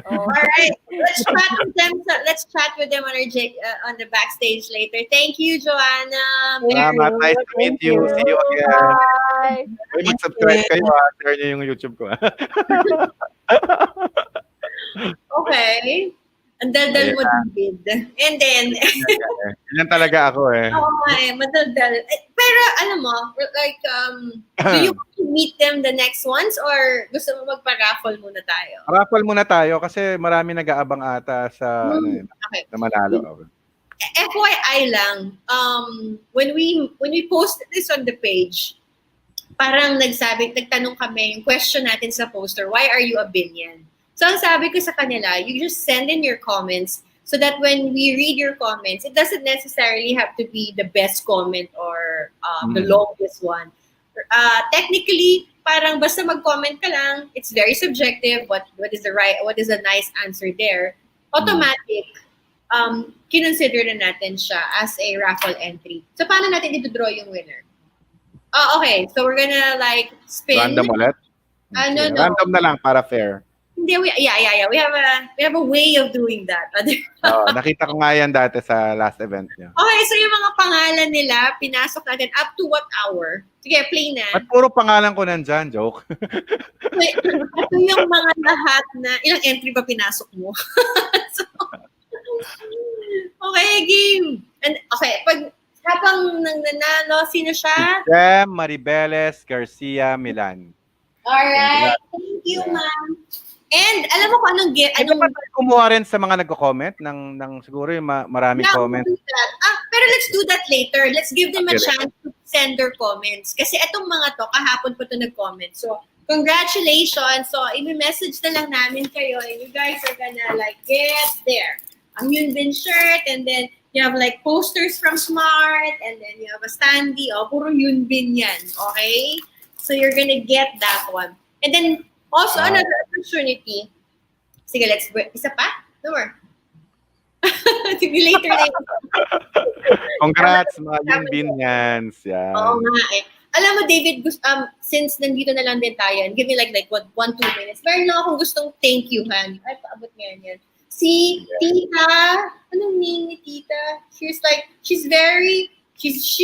All right. Let's chat with them. Let's chat with them on the backstage later. Thank you, Joanna. Salamat. Nice to meet you. See you again. Bye. Uy, mag-subscribe kayo. Share nyo yung YouTube ko. Okay. Ang daldal mo, David. And then, Yan talaga ako eh. madaldal. Pero, alam mo, like, do you want to meet them the next ones or gusto mo magpa-raffle muna tayo? Raffle muna tayo kasi marami nag-aabang ata sa Okay. na manalo. FYI lang, when we posted this on the page, parang nagtanong kami, yung question natin sa poster, why are you a billion? So ang sabi ko sa kanila, you just send in your comments so that when we read your comments, it doesn't necessarily have to be the best comment or the longest one. Technically, parang basta mag-comment ka lang, it's very subjective, what is a nice answer there. Automatic, kinonsider na natin siya as a raffle entry. So paano natin i-draw yung winner? Okay. So we're gonna like spin. Random ulit? No. Random na lang para fair. Hindi, we have a way of doing that. Nakita ko nga yan dati sa last event niyo. Okay, so yung mga pangalan nila, pinasok natin up to what hour? Sige, play na. At puro pangalan ko nandyan, joke. Ito yung mga lahat na, ilang entry ba pinasok mo? So, okay, game. And okay, habang nanalo, sino siya? Jem Maribeles Garcia Milan. Alright, thank you, ma'am. And alam mo kung anong Ano ba tayo kumuha rin sa mga nagko-comment ng siguro yung maraming comment? Pero let's do that later. Let's give them a Okay. chance to send their comments. Kasi etong mga to, kahapon po to nag-comment. So, congratulations. So, i-message na lang namin kayo and you guys are gonna like get there. Ang Yunbin shirt and then you have like posters from Smart and then you have a standee. Puro Yunbin yan. Okay? So, you're gonna get that one. And then, also, another opportunity. Sige, let's go. Isa pa? No more. Sige, later na yun. Congrats, mga Yunbinians. Yan. Oo nga eh. Alam mo, David, since nandito na lang din tayo, and give me like 1-2 minutes. Meron lang akong gustong thank you, Han. Ay, paabot ngayon yan. Si Tita, anong name ni Tita? She's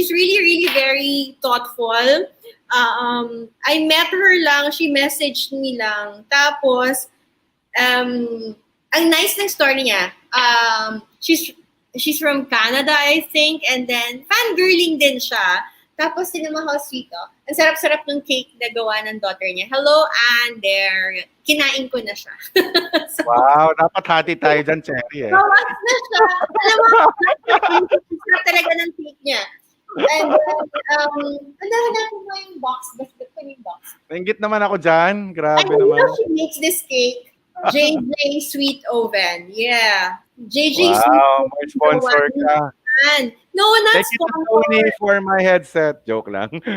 really, really very thoughtful. I met her lang, she messaged me lang. Tapos, ang nice ng story niya. She's from Canada, I think, and then fangirling din siya. Tapos, sinama how sweet, oh. Ang sarap-sarap ng cake na gawa ng daughter niya. Hello, Anne, there. Kinain ko na siya. So, Wow, dapat hati tayo dyan, Cherry. bawas na siya. Alam mo, sarap talaga ng cake niya. And then, hanapin mo yung box. Basket ko yung box. Nainggit naman ako dyan. Grabe I know naman. she makes this cake. JJ Sweet Oven. Yeah. JJ Wow, Sweet may sponsor ka. Oven. No, not Thank you to Tony sponsor. for my headset. Joke lang. She's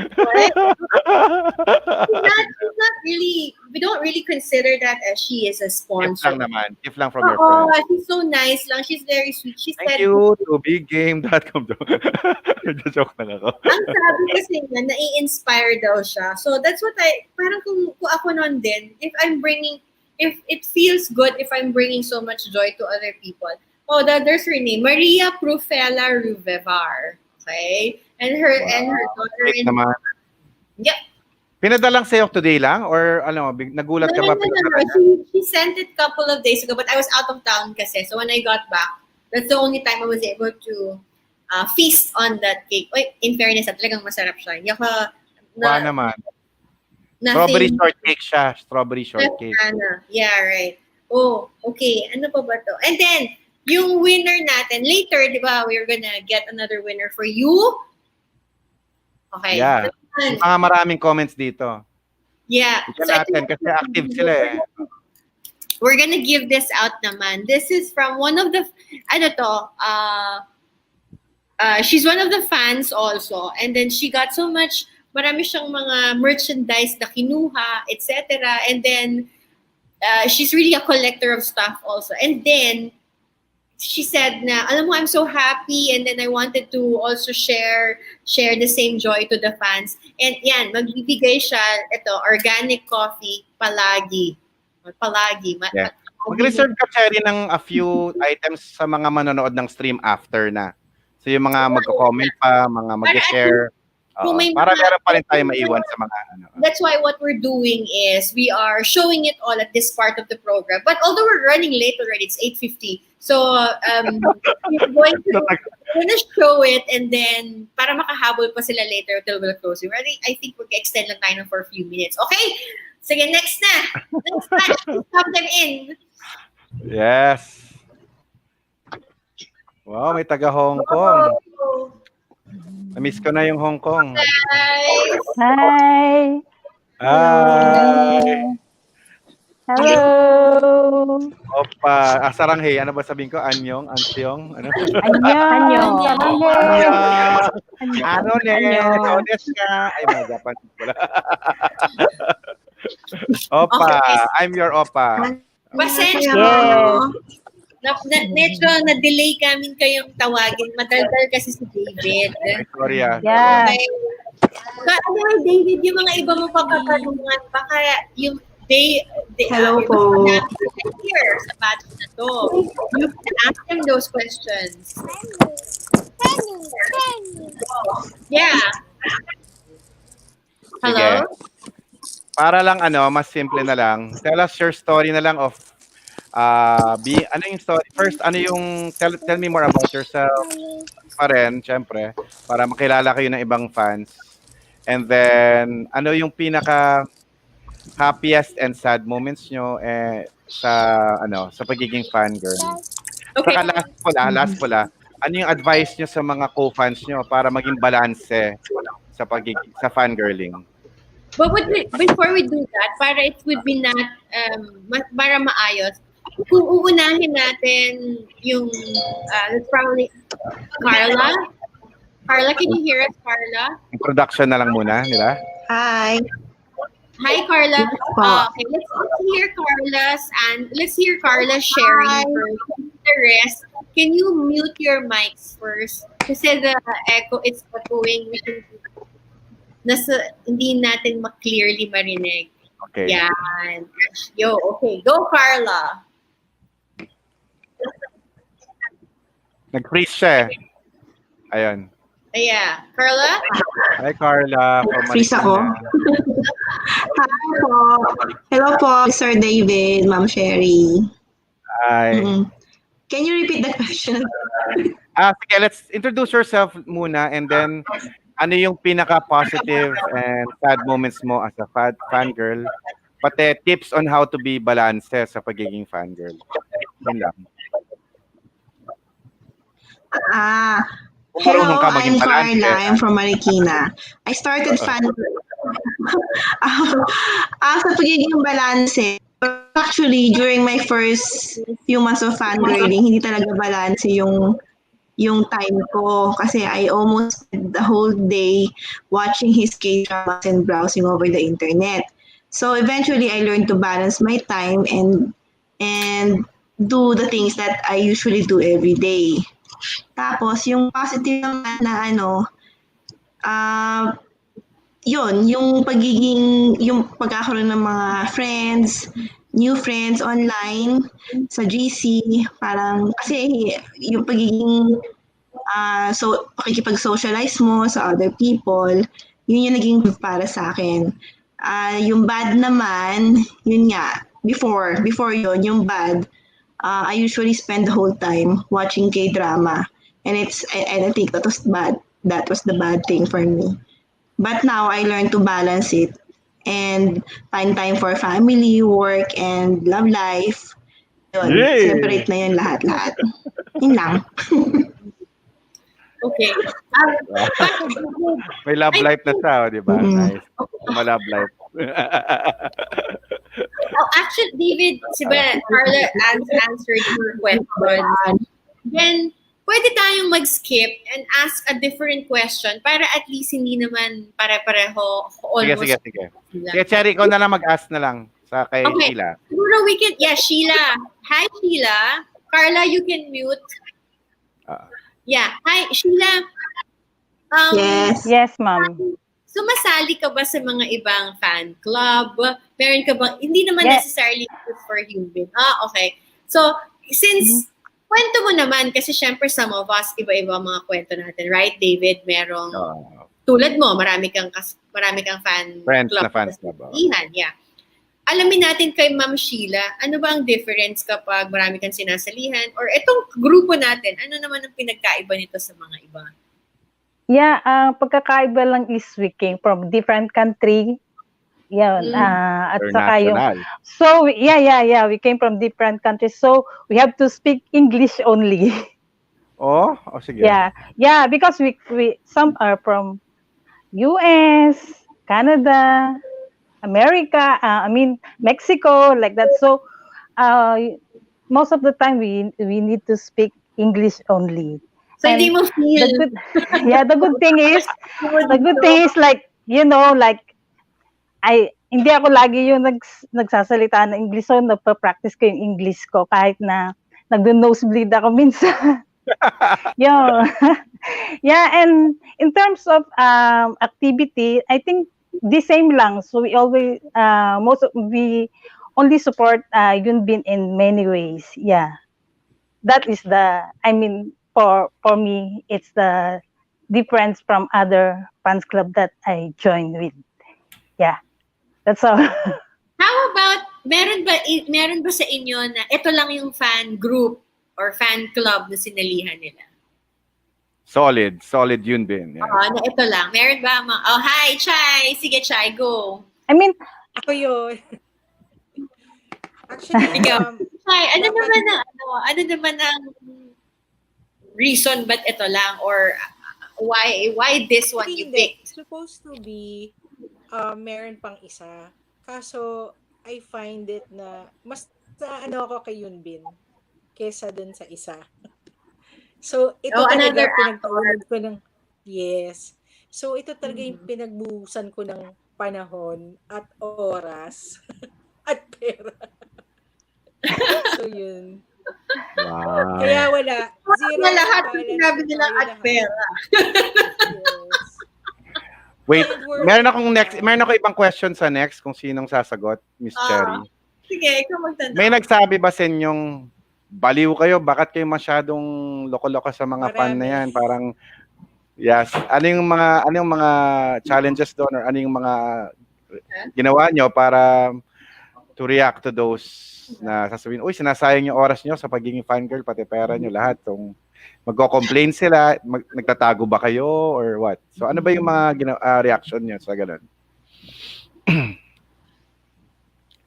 not really, we don't really consider that as she is a Gift sponsor. lang naman. Gift lang from your Oh, friend. she's so nice lang. She's very sweet. She Thank said, you to biggame.com. Joke lang ako. ang sabi kasi niya, nai-inspire daw siya. So that's what parang kung ako nun din, if it feels good if I'm bringing so much joy to other people. Oh, there's her name, Maria Prufella Ruvevar. Okay? And her daughter Wait in naman. Yep. Pinadalang sa'yo today lang? Or ano, nagulat ka ba? No. She sent it a couple of days ago, but I was out of town kasi. So when I got back, that's the only time I was able to feast on that cake. Wait, in fairness, talagang masarap siya. Hindi ako Wala naman. Strawberry shortcake siya. Strawberry shortcake. Yeah, right. Oh, okay. Ano pa ba to? And then, yung winner natin, later, di ba, we're gonna get another winner for you. Okay. Yeah. Mga maraming comments dito. Yeah. Ika natin kasi active sila eh. We're gonna give this out naman. This is from one of the, she's one of the fans also. And then she got so much marami siyang mga merchandise na kinuha, etc. And then, she's really a collector of stuff also. And then, she said na, alam mo, I'm so happy, and then I wanted to also share the same joy to the fans. And yan, magbibigay siya, ito, organic coffee, palagi. Yeah. Mag-reserve ka, Cherry, ng a few items sa mga manonood ng stream after na. So yung mga magko-comment pa, mga mag-share. Para meron pa rin tayo maiwan sa mga ano. That's why what we're doing is we are showing it all at this part of the program. But although we're running late already, it's 8:50. So we're going to show it, and then para makahabol pa sila later till we'll close. I think we'll extend lang tayo for a few minutes. Okay? Sige, next na. Next batch. Stop them in. Yes. Wow, may taga Hong Kong. Na-miss ko na yung Hong Kong. Hi! Hi! Hello! Opa, saranghe. Ano ba sabihin ko? Anyong? Ansyong? Ano? Annyeong! Ano ne? Odes ka. Ay, mga Japanese pala. Opa, I'm your Opa. Pasensya Yes. medyo na-delay kami kayong tawagin. Madaldal kasi si David. Sorry ah. Yeah. Okay. David, yung mga iba mo papatanungan, baka yung Hello po. Here sa batch na to. You can ask them those questions. Yeah. Hello? Sige. Para lang mas simple na lang. Tell us your story na lang of ano yung story? First, ano yung tell me more about yourself pa rin, syempre, para makilala kayo ng ibang fans. And then, ano yung pinaka happiest and sad moments nyo sa pagiging fangirl? Okay. Saka last pula, ano yung advice nyo sa mga co-fans nyo para maging balanse sa fangirling? But before we do that, para it would be not, para maayos, kung uunahin natin yung, let's probably, Carla? Carla, can you hear us, Carla? Introduction na lang muna nila. Hi. Hi, Carla. Okay, let's hear Carla sharing first. The rest, can you mute your mics first? Kasi the echo, it's echoing. Hindi natin clearly marinig. Okay. Yan. Yo, okay. Go, Carla. Nag-freeze siya eh. Ayun. Yeah. Carla? Hi, Carla. Freeze ako. Hi po. Hello po, Sir David, Ma'am Sherry. Hi. Can you repeat the question? Sige, let's introduce yourself muna, and then ano yung pinaka-positive and sad moments mo as a fangirl? Pati tips on how to be balanced sa pagiging fangirl. Yun lang. Hello, ka I'm maging balance, Carla. I'm from Marikina. I started fangirl. Sa pagiging balanse, actually, during my first few months of fangirling, hindi talaga balanse yung time ko kasi I almost spent the whole day watching his K-dramas and browsing over the internet. So eventually I learned to balance my time and do the things that I usually do every day. Tapos yung positive naman na yung pagkakaroon ng mga friends, new friends online sa GC, parang kasi yung pagiging pakikipag-socialize mo sa other people, yun yung naging para sa akin. Yung bad naman, yun nga, before yun, yung bad, I usually spend the whole time watching K-drama, and I think that was bad. That was the bad thing for me. But now I learned to balance it and find time for family, work, and love life. Yun, separate na yun lahat-lahat. Yun lang. Okay. May love life na siya, di ba? Nice. May love life. Actually, David, Carla answered your question. Then, pwede tayong mag-skip and ask a different question para at least hindi naman pare-pareho almost. Sige. Sige, Cherry, ikaw na lang mag-ask na lang sa kay Okay. Sheila. Siguro we can, Sheila. Hi, Sheila. Carla, you can mute. Hi, Sheila. Yes. Yes, ma'am. Sumasali ka ba sa mga ibang fan club? Meron ka bang, hindi naman Yes. necessarily for Hyunbin. Okay. So, since, kwento mo naman, kasi syempre some of us, iba-iba mga kwento natin, right, David? Merong, tulad mo, marami kang fan Friends club. na fans club. Yeah. Alamin natin kay Ma'am Sheila, ano ba ang difference kapag marami kang sinasalihan? Or itong grupo natin, ano naman ang pinagkaiba nito sa mga iba? Yeah, pagkakaiba lang is we came from different country. Yun, at saka yung, International. so we came from different countries, so we have to speak English only. Sige. Yeah, because we some are from US, Canada, America, Mexico, like that. So most of the time we need to speak English only. So, hindi mo feel. The good thing is like, hindi ako lagi yung nagsasalita ng English, so nagpa-practice ko yung English ko kahit na nag-nosebleed ako minsan. And in terms of activity, I think the same lang. So we always we only support Hyunbin in many ways. Yeah. That is for me, it's the difference from other fans club that I joined with. Yeah, that's all. How about, meron ba sa inyo na ito lang yung fan group or fan club na sinalihan nila? Solid Hyunbin. Yeah. Na ito lang. Meron ba hi, Chai. Sige, Chai, go. Ako yun. Actually, Chai, ano naman ang reason ba't ito lang, or why this one you picked? Supposed to be meron pang isa. Kaso I find it na mas ako kay Hyunbin kesa dun sa isa. So ito talaga pinagtuunan ko ng So ito talaga yung pinagbuhusan ko ng panahon at oras at pera. So yun. Wow. Kaya wala. Zero Na lahat balance, yung sinabi nilang at lahat. pera. Yes. Wait, meron ako ibang question sa next kung sinong sasagot, Miss Cherry. Sige, ikaw magtanong. May nagsabi ba sa inyong baliw kayo? Bakit kayo masyadong loko-loko sa mga fan na yan? Parang, yes. Ano yung mga challenges doon, or ano yung mga ginawa nyo para to react to those na sasabihin, sinasayang yung oras nyo sa pagiging fangirl, pati pera nyo, lahat. Kung magko-complain sila, nagtatago ba kayo, or what? So, ano ba yung mga reaction nyo sa ganun?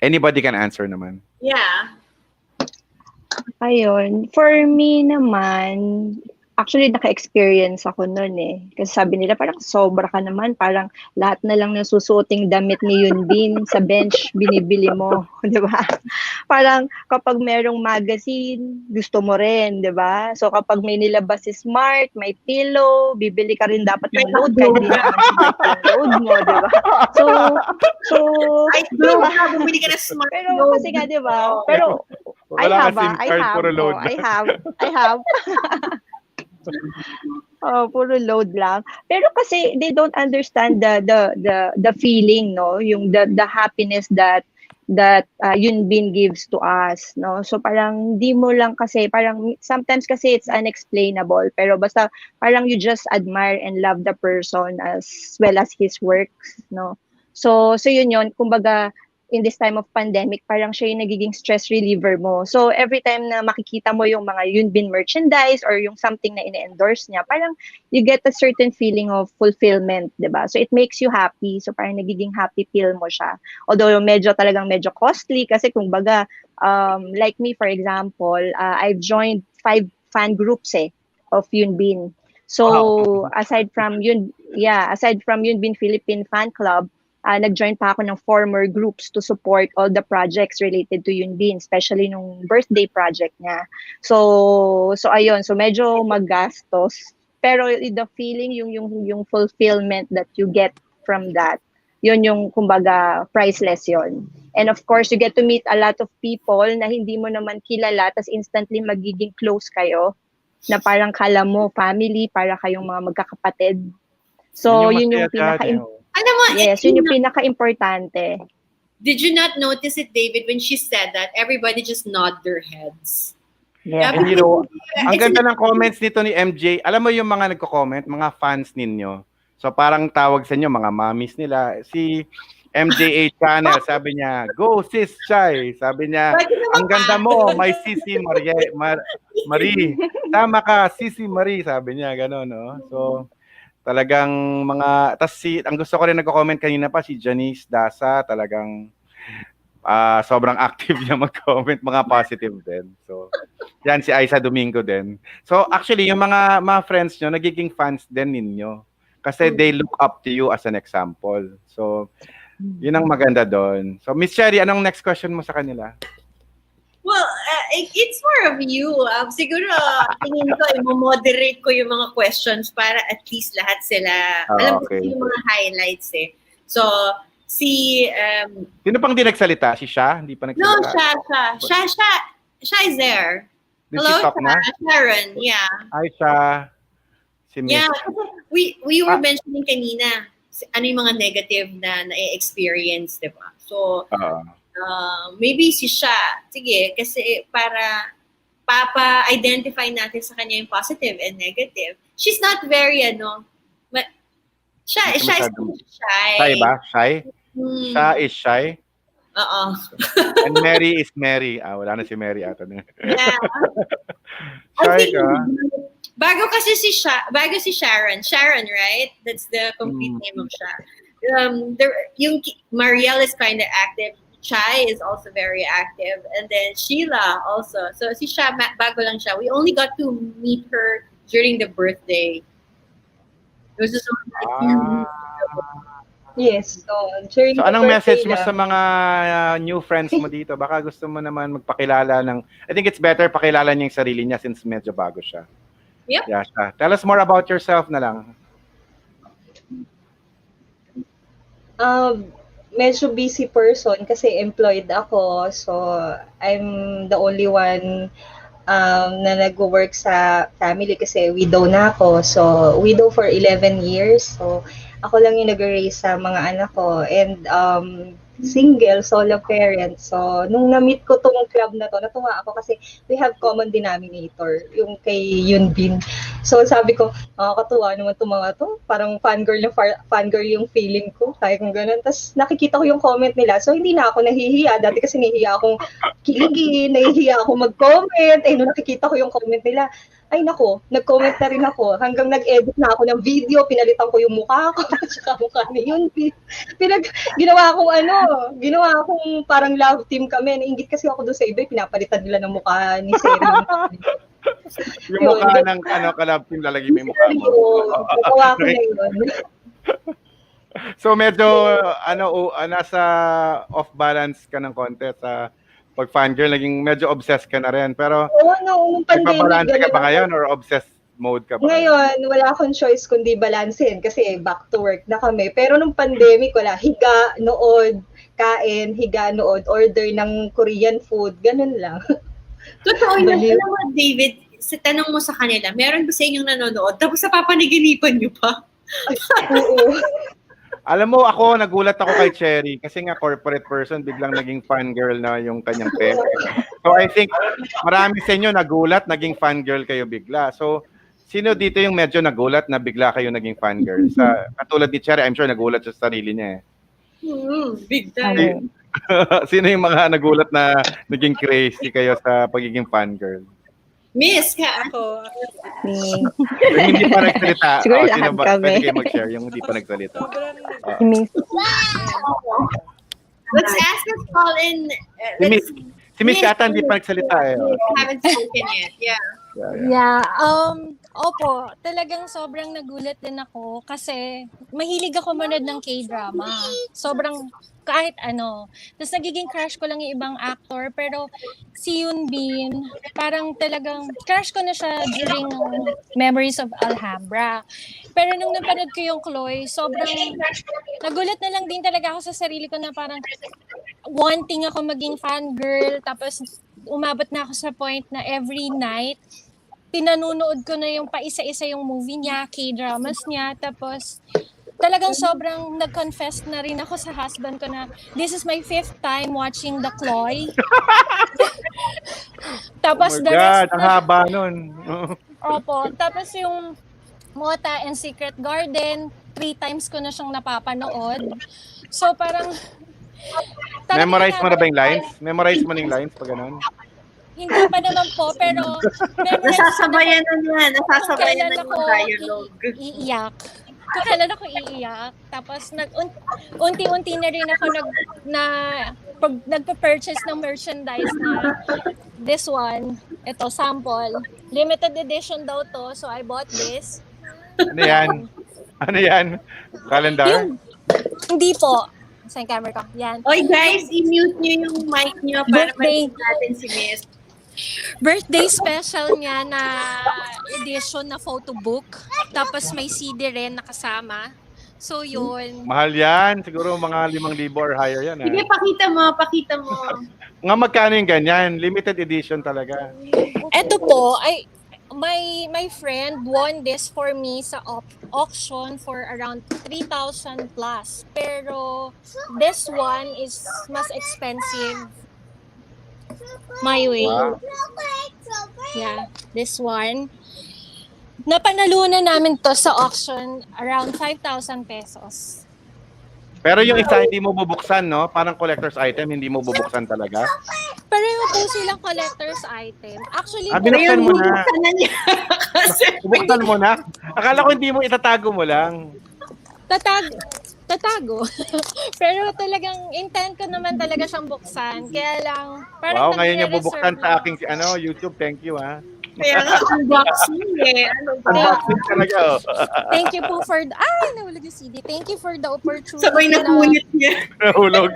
Anybody can answer naman. Yeah. Ayun. For me naman, actually naka-experience ako nun eh. Kasi sabi nila parang sobra ka naman, parang lahat na lang ng susuoting damit ni Hyunbin sa bench binibili mo, 'di ba? Parang kapag merong magazine, gusto mo rin, 'di ba? So kapag may nilabas si Smart, may pillow, bibili ka rin dapat ng load kahit hindi naman Smart yung load mo, 'di ba? So bumili ka ng Smart. pero kasi nga 'di ba? Pero I have. I have. Puro load lang. Pero kasi they don't understand the feeling, no? Yung the happiness that Hyunbin gives to us, no? So parang di mo lang kasi, parang sometimes kasi it's unexplainable, pero basta parang you just admire and love the person as well as his works, no? So yun, kumbaga in this time of pandemic, parang siya yung nagiging stress reliever mo. So every time na makikita mo yung mga Hyunbin merchandise or yung something na ine-endorse niya, parang you get a certain feeling of fulfillment, diba? So it makes you happy. So parang nagiging happy feel mo siya. Although medyo costly kasi kung baga, like me for example, I've joined 5 fan groups of Hyunbin. So aside from Hyunbin Philippine Fan Club, nag-join pa ako ng former groups to support all the projects related to Yunbin, especially nung birthday project niya. So ayun, so medyo magastos. Pero the feeling, yung fulfillment that you get from that, yun yung kumbaga priceless yun. And of course, you get to meet a lot of people na hindi mo naman kilala, tas instantly magiging close kayo, na parang kala mo family, para kayong mga magkakapatid. So yun yung Alam mo, yes, yun yung pinaka-importante. Did you not notice it, David, when she said that? Everybody just nod their heads. Yeah. And ang ganda ng comments nito ni MJ. Alam mo yung mga nagko-comment, mga fans ninyo. So parang tawag sa inyo, mga mommies nila. Si MJA Channel, sabi niya, go sis Chai. Sabi niya, ang ganda mo, may Sisi Marie. Tama ka, Sisi Marie. Sabi niya, gano'n, no? So, talagang ang gusto ko rin nagko-comment kanina pa, si Janice Dasa, talagang sobrang active niya mag-comment, mga positive din. So, yan si Aiza Domingo din. So, actually, yung mga friends nyo, nagiging fans din ninyo. Kasi they look up to you as an example. So, yun ang maganda doon. So, Miss Cherry, anong next question mo sa kanila? Well, it's more of you. Siguro, tingin ko, i-moderate ko yung mga questions para at least lahat sila, alam ko yung mga highlights eh. So, sino pang di nagsalita? Si Sha? Hindi pa nagsalita? No, Sha is there. Did Hello, she talk na? Sharon, yeah. Hi, Sha. Si Miss. Yeah, we were mentioning kanina, ano yung mga negative na na-experience, di ba? So, maybe si Sha, sige, kasi para identify natin sa kanya yung positive and negative. She's not very, Shy is shy. Shy ba? Shy? Sha is shy? Oo. And Mary is Mary. Wala na si Mary ata. Yeah. Shy ka? Bago si Sharon. Sharon, right? That's the complete name of Sha. Yung Marielle is kind of active. Chai is also very active. And then Sheila also. So si Sha, bago lang siya. We only got to meet her during the birthday. It was just yes. So anong message mo sa mga new friends mo dito? Baka gusto mo naman magpakilala ng... I think it's better pakilala niya yung sarili niya since medyo bago siya. Yep. Yeah, siya. Tell us more about yourself na lang. Medyo busy person kasi employed ako. So, I'm the only one na nag-work sa family kasi widow na ako. So, widow for 11 years. So, ako lang yung nag-raise sa mga anak ko. And single, solo parent. So, nung na-meet ko tong club na to, natuwa ako kasi we have common denominator, yung kay Yunbin. So, sabi ko, katuwa naman itong mga to. Parang fangirl yung feeling ko. Kaya kung ganun. Tapos, nakikita ko yung comment nila. So, hindi na ako nahihiya. Dati kasi nahihiya akong kiligin, nahihiya akong mag-comment. Nung nakikita ko yung comment nila, ay nako, nag-comment na rin ako. Hanggang nag-edit na ako ng video, pinalitan ko yung mukha ko, saka mukha ni Yunbin. Ginawa akong parang love team kami. Nainggit kasi ako doon sa iba, pinapalitan nila ng mukha ni Seri. Yung mukha ng ka-love team, lalagay mo yung mukha mo. Nagawa ko na yun. So medyo, nasa off-balance ka ng konti sa pag-fangirl, naging medyo obsessed ka na rin. Pero, nung pandemic, nagpabalance ka ba ngayon or obsessed mode ka ba? Ngayon, wala akong choice kundi balansin kasi back to work na kami. Pero nung pandemic, wala. Higa, nood, kain, higa, nood, order ng Korean food, ganun lang. Totoo yun. Alam mo, David, sa tanong mo sa kanila, meron ba sa inyong nanonood? Tapos sa papaniginipan nyo pa? Oo. Alam mo, nagulat ako kay Cherry kasi nga corporate person, biglang naging fangirl na yung kanyang pera. So I think marami sa inyo nagulat, naging fangirl kayo bigla. So sino dito yung medyo nagulat na bigla kayo naging fangirl? Katulad ni Cherry, I'm sure nagulat sa sarili niya eh. Big time. Sino yung mga nagulat na naging crazy kayo sa pagiging fangirl? Miss ka. Ako. Yung hindi pa nagsalita. Siguro lahat kami. Pwede kayo mag-share yung hindi pa nagsalita. Let's ask us call in. Si Miss yata hindi pa nagsalita eh. Haven't spoken yet. Yeah. Yeah, opo, talagang sobrang nagulat din ako kasi mahilig ako manood ng K-drama. Sobrang kahit ano. Tapos nagiging crush ko lang yung ibang actor, pero si Yoon Bin, parang talagang crush ko na siya during Memories of Alhambra. Pero nung napanood ko yung Chloe, sobrang nagulat na lang din talaga ako sa sarili ko na parang wanting ako maging fangirl. Tapos umabot na ako sa point na every night, pinanunood ko na yung paisa-isa yung movie niya, K-dramas niya. Tapos talagang sobrang nag-confess na rin ako sa husband ko na this is my 5th time watching The Chloe. Tapos Oh my the God, rest ang na, haba nun. opo, tapos yung Mota and Secret Garden, 3 times ko na siyang napapanood. So parang talagang Memorize mo na ba inabot, yung lines? Memorize mo na yung lines pag ganun? hindi pa naman po, pero memorize ko na po Nasasabayan na yan. kung Nasasabayan kailan na ako yung dialogue. iiyak. Kung kailan ako iiyak. Tapos unti-unti na rin ako pag nagpa-purchase ng merchandise na this one, ito, sample. Limited edition daw to, so I bought this. Ano yan? Ano yan? Calendar? Hindi po. Sa camera ko. Yan. Oy guys, i-mute nyo yung mic nyo para Birthday. marinig natin si Miss. Birthday special niya na edition na photo book. Tapos may CD rin nakasama. So yun. Mahal yan. Siguro mga 5,000 or higher yan. Sige, pakita mo. Nga magkano yung ganyan? Limited edition talaga. Ito po, my friend won this for me sa auction for around 3,000 plus. Pero this one is mas expensive. My way. Wow. Yeah, this one. Napanalunan namin to sa auction around 5,000 pesos. Pero yung isa hindi mo bubuksan, no? Parang collector's item, hindi mo bubuksan talaga. Pareho po silang collector's item. Actually, Binuksan mo na. Buksan na niya. Bubuksan mo na. Akala ko hindi mo itatago mo lang. tatago. Pero talagang intent ko naman talaga siyang buksan. Kaya lang, parang Wow, ngayon niya nagre-reserve bubuksan lang. sa aking YouTube. Thank you, ha? Kaya nga, unboxing eh. Ano ba? Unboxing talaga, oh. Thank you po for nahulog yung CD. Thank you for the opportunity Sabay na punit niya. Nahulog.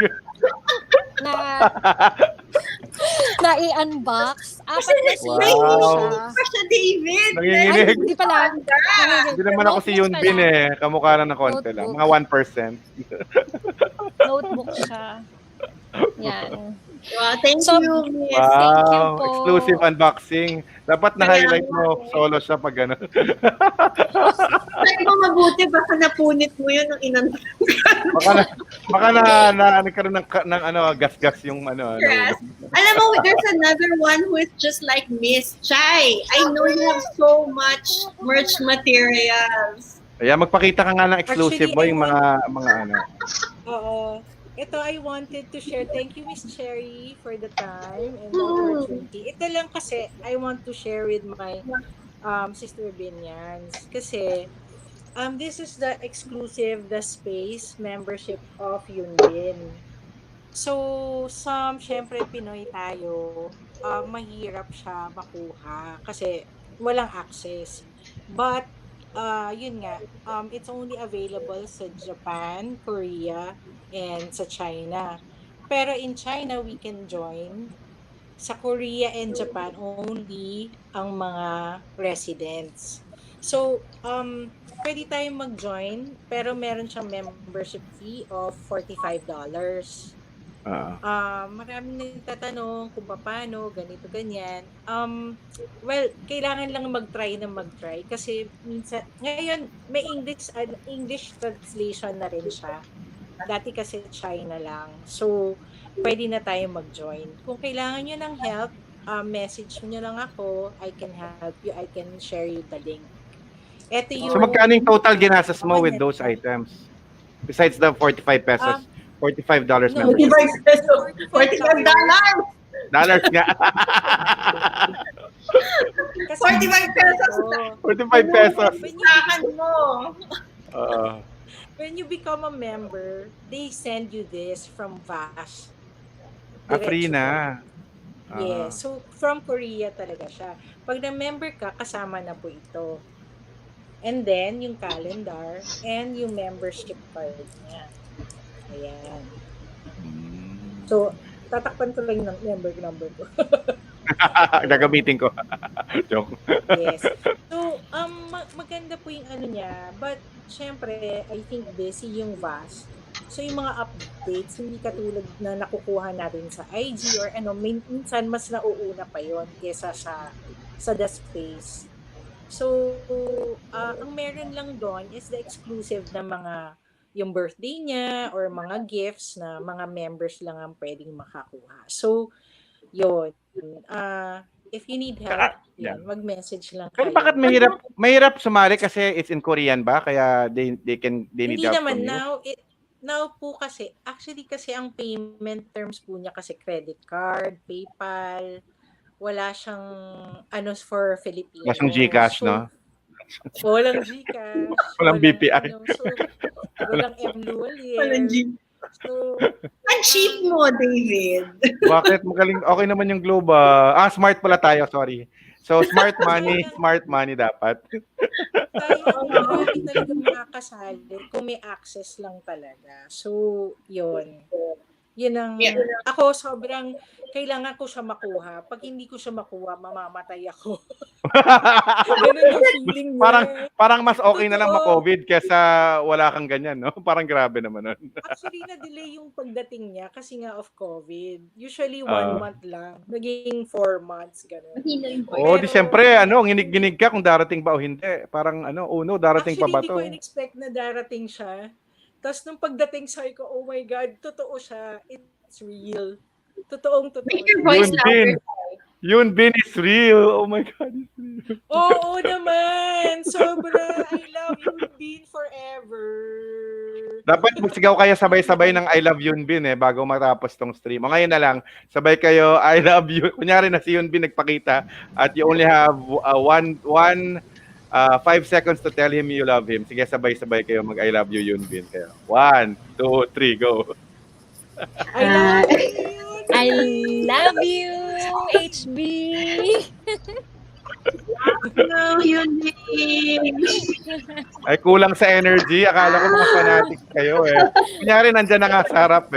na i-unbox. Apat na CD Wow. siya. Pa siya, David. Nanginginig. Ay, hindi pala. Hindi naman ako si Yoon Bin eh. Kamukha na ng konti lang. Mga 1%. Notebook siya. Yan. Wow, thank So, you, Miss. Thank you Wow, po. exclusive unboxing. Dapat na-highlight mo, solo siya pag gano'n. Ay, mo mabuti, baka napunit mo yun nung inanong. baka nagkaroon ng gas-gas yung Yes. Alam mo, there's another one who is just like Miss Chai. I know you have so much merch materials. Kaya magpakita ka nga ng exclusive mo Actually, yung mga ano. Oo. Ito, I wanted to share. Thank you, Miss Cherry, for the time and the opportunity. Ito lang kasi, I want to share with my sister Binyans. Kasi, this is the exclusive, the space membership of Yunbin. So, syempre, Pinoy tayo, mahirap siya makuha kasi walang access. But, yun nga, it's only available sa Japan, Korea, and sa China. Pero in China, we can join. Sa Korea and Japan, only ang mga residents. So, pwede tayong mag-join, pero meron siyang membership fee of $45. Maraming nagtatanong kung paano, ganito, ganyan. Well, kailangan lang mag-try kasi minsan, ngayon, may English translation na rin siya. Dati kasi China lang. So, pwede na tayo mag-join. Kung kailangan nyo ng help, message nyo lang ako. I can help you. I can share you the link. Ito yung... So magkano yung total ginastos mo with those items? Besides the 45 pesos. $45 membership. $45. Dollars nga. 45 pesos. 45 pesos. Saan mo? When you become a member, they send you this from VAS. Free na. Yes. So, from Korea talaga siya. Pag na-member ka, kasama na po ito. And then, yung calendar and yung membership card niya. Ayan. So, tatakpan ko lang yung member number ko. Gagamitin ko. Joke. Yes. So, maganda po yung ano niya. But, syempre, I think busy yung VAS. So, yung mga updates, hindi katulad na nakukuha natin sa IG or ano, minsan mas nauuna pa yon kesa sa The Space. So, ang meron lang doon is the exclusive na mga yung birthday niya or mga gifts na mga members lang ang pwedeng makakuha. So, yun. If you need help, mag-message lang Pero kayo. bakit mahirap sumali kasi it's in Korean ba? Kaya they need Hindi help naman. from you? Now po kasi, actually kasi ang payment terms po niya kasi credit card, PayPal, wala siyang for Filipino. Wala siyang GCash, no? Walang GCash. Walang BPI. Walang MLUL. Walang G. So, ang cheap mo, David. Bakit? Magaling. Okay naman yung Globe. Smart pala tayo. Sorry. So, smart money dapat. tayo hindi talaga makakasali kung may access lang talaga. So, yun. Yun ang, ako sobrang, kailangan ko siya makuha. Pag hindi ko siya makuha, mamamatay ako. Ganun yung feeling niya. Parang mas okay na lang ma-COVID kesa wala kang ganyan, no? Parang grabe naman nun. Actually, na-delay yung pagdating niya kasi nga of COVID. Usually, 1 month lang. Naging 4 months, gano'n. Di siyempre, nginig-ginig ka kung darating ba o hindi. Parang, darating pa ba to? Actually, hindi ko in-expect na darating siya. Tapos nung pagdating sabi ko, oh my God, totoo siya. It's real. Totoong-totoo. Yun bin is real. Oh my God, it's real. Oo naman. Sobra. I love Yunbin forever. Dapat magsigaw kayo sabay-sabay ng I love Yunbin bago matapos tong stream. O ngayon na lang, sabay kayo, I love you. Kunyari na si Yunbin nagpakita at you only have 5 seconds to tell him you love him. Sige, sabay-sabay kayo mag I love you, Yunbin. Kaya 1, 2, 3, go. I love you. I love you, HB. Hello, Yunbin. Ay, kulang sa energy. Akala ko mga fanatics kayo Kunyari, nandyan na nga sa harap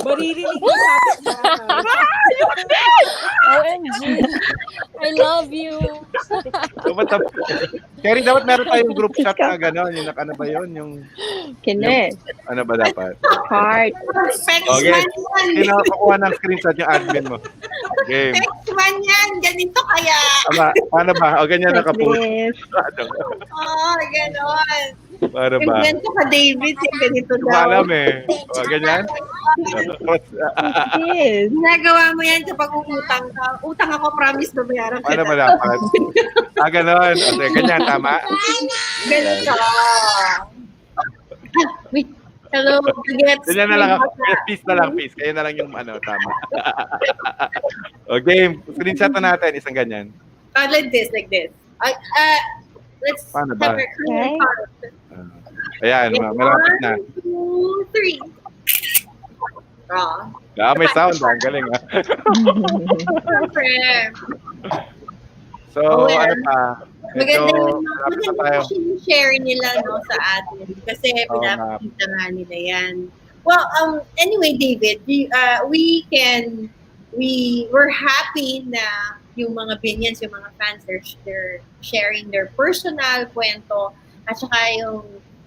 Maririnig ko sa OMG. I love you. Kerry, dapat meron tayong group chat na gano'n. Yung ano ba yun? Yung ano ba dapat? Heart. Okay. Sino kukuha ng screenshot yung admin mo? Game. Next one yan. Ganito kaya. Paano ba? O ganyan nakapost. Ganon. Paano ba? Ganito ka, David. Ganito daw. Malam O ganyan? Yes. Ginagawa mo yan kapag utang ka. Utang ako, promise na bayaran ka. Paano ba dapat? Ganon. Okay, ganyan, tama? Ganito. Wait. Hello, ganyan na lang ako. Peace na lang, peace. Kayo na lang yung tama. Okay, screenshot na natin. Isang ganyan. Like this. Let's paano ba? have a clear part. Ayan, malapit na. 1, 2, 3. May sound. Ang galing, So, ano pa? Maganda yung share nila sa atin kasi pinapakita nga nila yan. Well, anyway, David, we're happy na yung mga Binions, yung mga fans, they're sharing their personal kwento at saka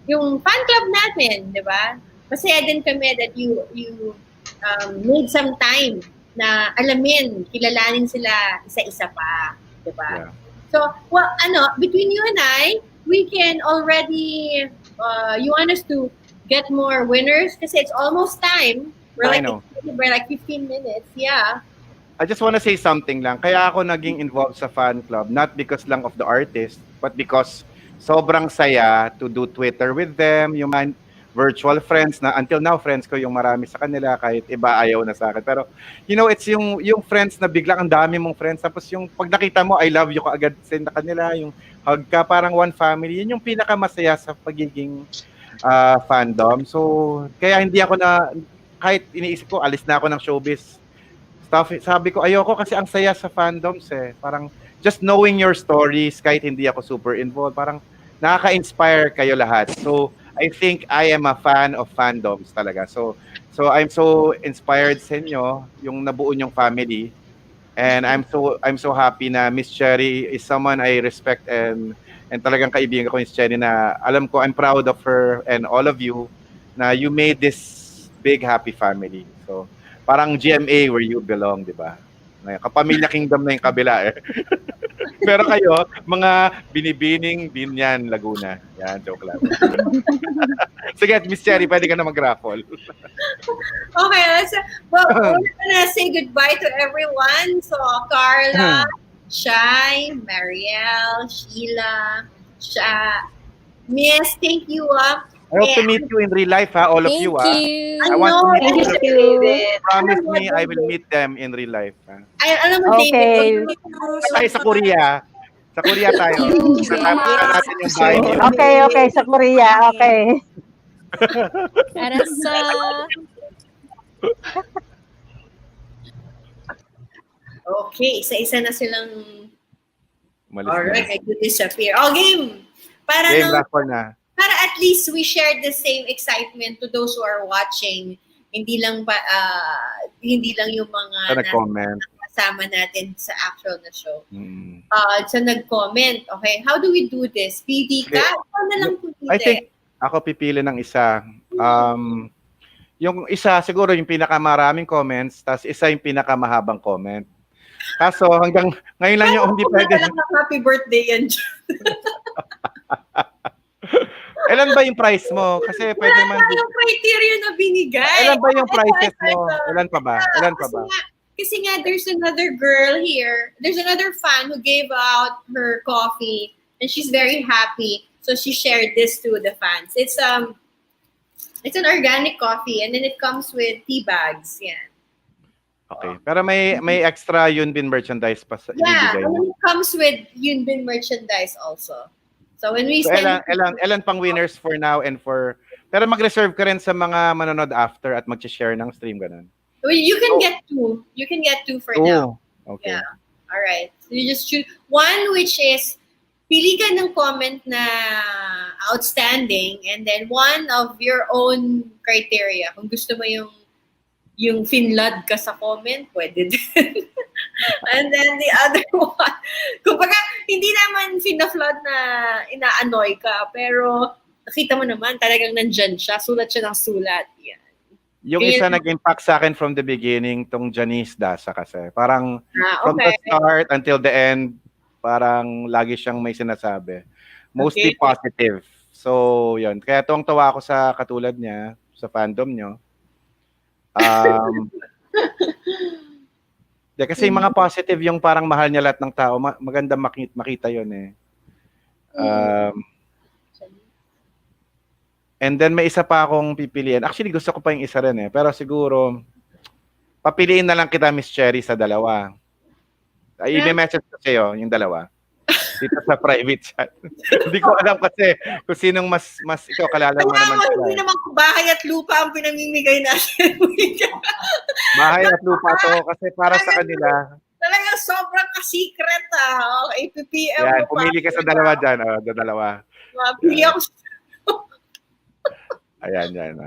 yung fan club natin, di ba? Masaya din kami that you made some time na alamin, kilalanin sila isa-isa pa, di ba? Yeah. So, well, between you and I, we can already, you want us to get more winners kasi it's almost time. We're like 15 minutes, yeah. I just want to say something lang. Kaya ako naging involved sa fan club, not because lang of the artist, but because sobrang saya to do Twitter with them, yung mga virtual friends na until now friends ko yung marami sa kanila kahit iba ayaw na sa akin. Pero it's yung friends na biglang ang dami mong friends tapos yung pag nakita mo I love you ka agad send na kanila, yung hug ka parang one family. Yun yung pinakamasaya sa pagiging fandom. So kaya hindi ako na kahit iniisip ko alis na ako ng showbiz. stuff. Sabi ko, ayoko kasi ang saya sa fandoms eh. Parang just knowing your stories, kahit hindi ako super involved, parang nakaka-inspire kayo lahat. So, I think I am a fan of fandoms talaga. So I'm so inspired sa inyo, yung nabuo nyong family. And I'm so happy na Miss Cherry is someone I respect and talagang kaibigan ko Miss Cherry na alam ko I'm proud of her and all of you na you made this big happy family. So parang GMA where you belong, di ba? Kapamilya Kingdom na yung kabila eh. Pero kayo, mga Binibining, Binyan, Laguna. Yan, joke lang. Sige, Miss Cherry, pwede ka na mag-raffle. Okay, we're gonna say goodbye to everyone. So, Carla, Shai, Marielle, Sheila, Miss, thank you. I hope to meet you in real life, ha? All of you, ha? Thank you. I want to meet all of you. David. Promise me, I will meet them in real life. Ha? Alam mo, Okay. David. Tayo sa Korea. Sa Korea tayo. Tatapos natin yung bahay niyo. Okay, sa Korea. Okay. Arasa. Okay, isa-isa na silang... Malis Alright, na. I do disappear. Oh, game! Para Game, no, raffle na. para at least we shared the same excitement to those who are watching. Hindi lang yung mga Sa nag-comment. kasama natin sa actual na show. Hmm. Sa nag-comment, okay, how do we do this? PD ka? Ikaw na lang pumili. I think ako pipili ng isa. Yung isa siguro yung pinakamaraming comments, tas isa yung pinakamahabang comment. Kaso hanggang ngayon lang yung hindi pwede. Happy birthday yan. Ilan ba yung price mo? Kasi pwede man. Wala yung criteria na binigay. Ilan ba yung prices mo? Ilan pa ba? Kasi nga, there's another girl here. There's another fan who gave out her coffee and she's very happy. So she shared this to the fans. It's an organic coffee and then it comes with tea bags. Yeah. Okay. Pero may extra Yunbin merchandise pa sa Yeah, ibibigay mo. and it comes with Yunbin merchandise also. So when we So send... ilan pang winners for now and for... Pero mag-reserve ka rin sa mga manonood after at mag-share ng stream, ganun. Well, you can get two. You can get two for now. Okay. Yeah. All right. So you just choose one, which is pili ka ng comment na outstanding, and then one of your own criteria. Kung gusto mo yung finlad ka sa comment, pwede din. And then the other one, kumbaga, hindi naman finaflood na ina-annoy ka, pero nakita mo naman, talagang nandyan siya. Sulat siya ng sulat. Yeah. Yung isa nag-impact sa akin from the beginning, tong Janice Dasa kasi. Parang from the start until the end, parang lagi siyang may sinasabi. Mostly positive. So, yun. Kaya tuwang-tuwa ako sa katulad niya, sa fandom nyo. Kasi yung mga positive, yung parang mahal niya lahat ng tao, maganda makita yun eh. And then may isa pa akong pipiliin. Actually, gusto ko pa yung isa rin eh. Pero siguro, papiliin na lang kita, Miss Cherry, sa dalawa. I-message ko sa'yo, yung dalawa. Dito sa private chat. Hindi ko alam kasi kung sinong mas ikaw kalala mo naman sila. Hindi naman bahay at lupa ang pinamimigay natin. Bahay at lupa to kasi para sa kanila. Talagang sobrang ka-secret Okay, PPM Yan, mo pa. pumili ka sa dalawa dyan. Dalawa. Pili ako. Ayan, yan.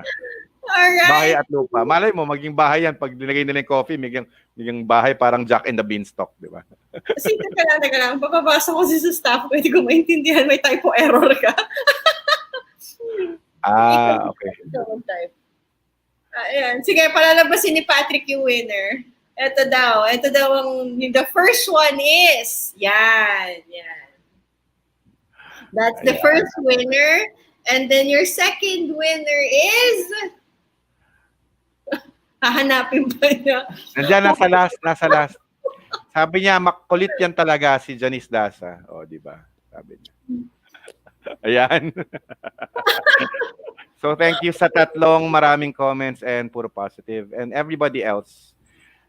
Alright. Bahay at lupa. Malay mo, maging bahay yan. Pag dinagay nila yung coffee, maging bahay parang Jack and the Beanstalk, di ba? Kasi teka lang. Papabasa ko sa staff. Pwede ko maintindihan. May typo error ka. Okay. Ayan. Sige, palalabasin ni Patrick yung winner. Ito daw the first one is, yan. That's the first winner. And then your second winner is, hahanapin pa niya. Nandiyan, nasa last. Sabi niya, makulit yan talaga si Janice Dasa. O, di ba? Sabi niya. Ayan. So, thank you sa tatlong maraming comments and puro positive. And everybody else.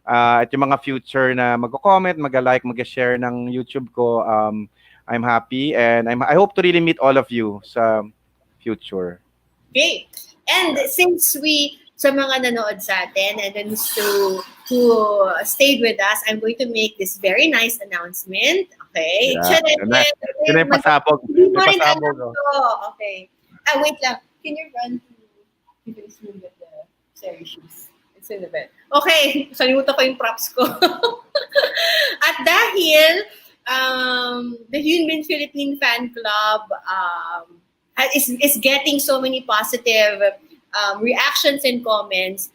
At yung mga future na mag-comment, mag-like, mag-share ng YouTube ko, I'm happy. And I hope to really meet all of you sa future. Okay. And since we sa mga nanood sa atin and then who stayed with us, I'm going to make this very nice announcement. Okay? Yeah. Yun na yung pasabog. Hindi mo Yung rin pasabog. alam to. Okay. Wait lang. Can you run to the room with the Sari shoes? It's in the bed. Okay. Salimutan ko yung props ko. At dahil the Hyunbin Philippine Fan Club is getting so many positive reactions and comments,